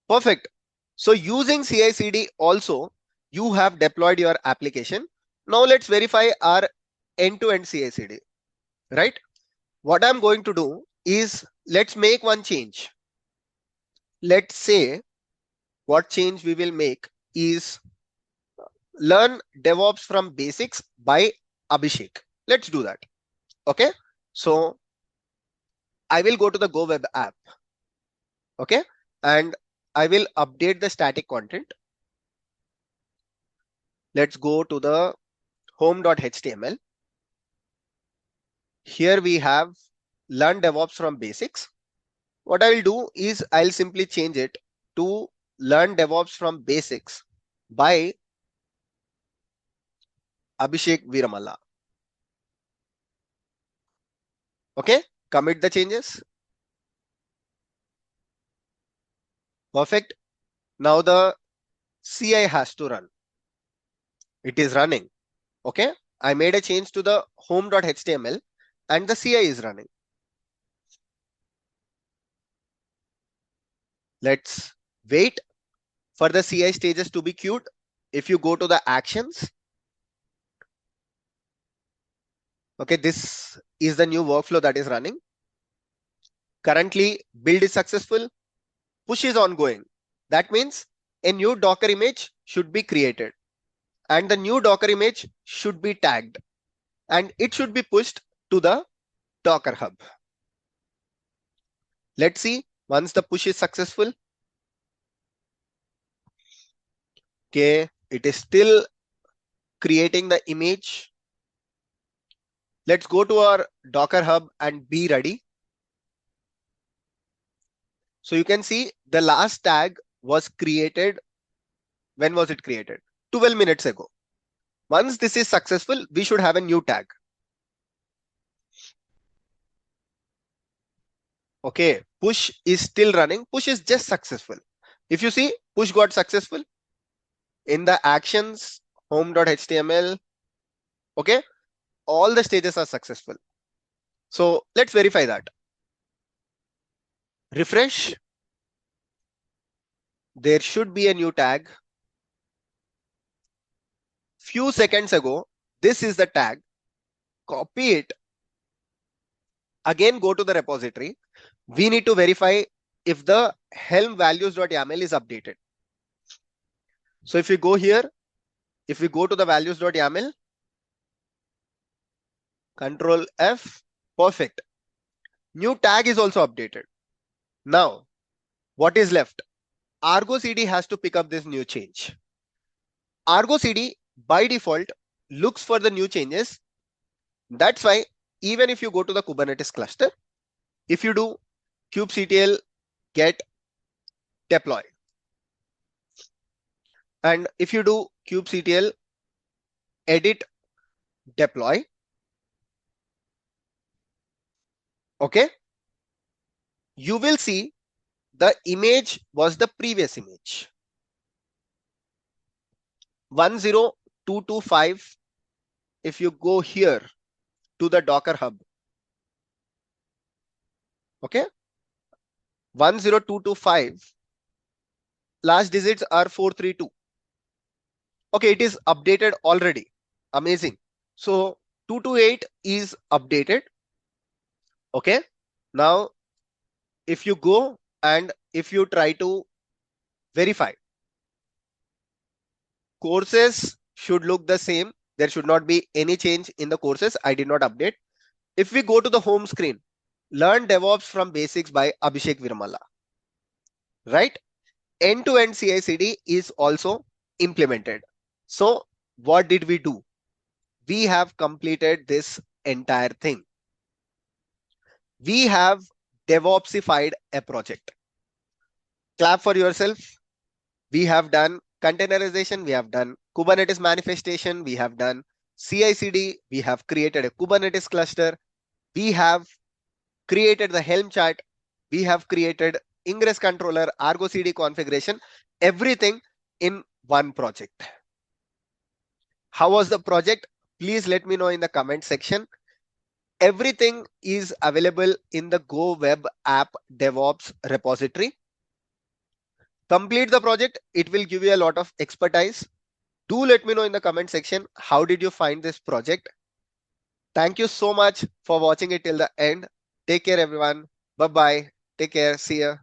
Speaker 1: Perfect. So using CI/CD also, you have deployed your application. Now let's verify our end-to-end CI/CD, right? What I'm going to do is let's make one change. Let's say what change we will make is learn DevOps from basics by Abhishek. Let's do that. Okay. So I will go to the Go Web app. Okay. And I will update the static content. Let's go to the home.html. Here we have learn DevOps from basics. What I will do is I'll simply change it to learn DevOps from basics by Abhishek.Veeramalla. Okay, commit the changes. Perfect. Now the CI has to run. It is running. Okay, I made a change to the home.html and the CI is running. Let's wait for the CI stages to be queued. If you go to the actions, okay, this is the new workflow that is running. Currently, build is successful, push is ongoing. That means a new Docker image should be created and the new Docker image should be tagged and it should be pushed to the Docker Hub. Let's see once the push is successful. Okay, it is still creating the image. Let's go to our Docker Hub and be ready. So you can see the last tag was created. When was it created? 12 minutes ago. Once this is successful, we should have a new tag. Okay, push is still running. Push is just successful. If you see, push got successful in the actions, home.html. Okay, all the stages are successful. So let's verify that. Refresh. There should be a new tag. Few seconds ago, this is the tag. Copy it. Again, go to the repository. We need to verify if the Helm values.yaml is updated. So if you go here, if we go to the values.yaml, Control F, perfect. New tag is also updated. Now, what is left? Argo CD has to pick up this new change. Argo CD by default looks for the new changes. That's why even if you go to the Kubernetes cluster, if you do kubectl get deploy, and if you do kubectl edit deploy, okay, you will see the image was the previous image. 10225. If you go here to the Docker Hub, okay, 10225, last digits are 432. Okay, it is updated already. Amazing. So 228 is updated. Okay, now if you go and if you try to verify, courses should look the same. There should not be any change in the courses. I did not update. If we go to the home screen, learn DevOps from basics by Abhishek.Veeramalla, right? End-to-end CI/CD is also implemented. So what did we do? We have completed this entire thing. We have DevOpsified a project. Clap for yourself. We have done containerization. We have done Kubernetes manifestation. We have done CI/CD. We have created a Kubernetes cluster. We have created the Helm chart. We have created Ingress controller, Argo CD configuration, everything in one project. How was the project? Please let me know in the comment section. Everything is available in the go-web-app-devops repository. Complete the project. It will give you a lot of expertise. Do let me know in the comment section, how did you find this project? Thank you so much for watching it till the end. Take care, everyone. Bye-bye. Take care. See ya.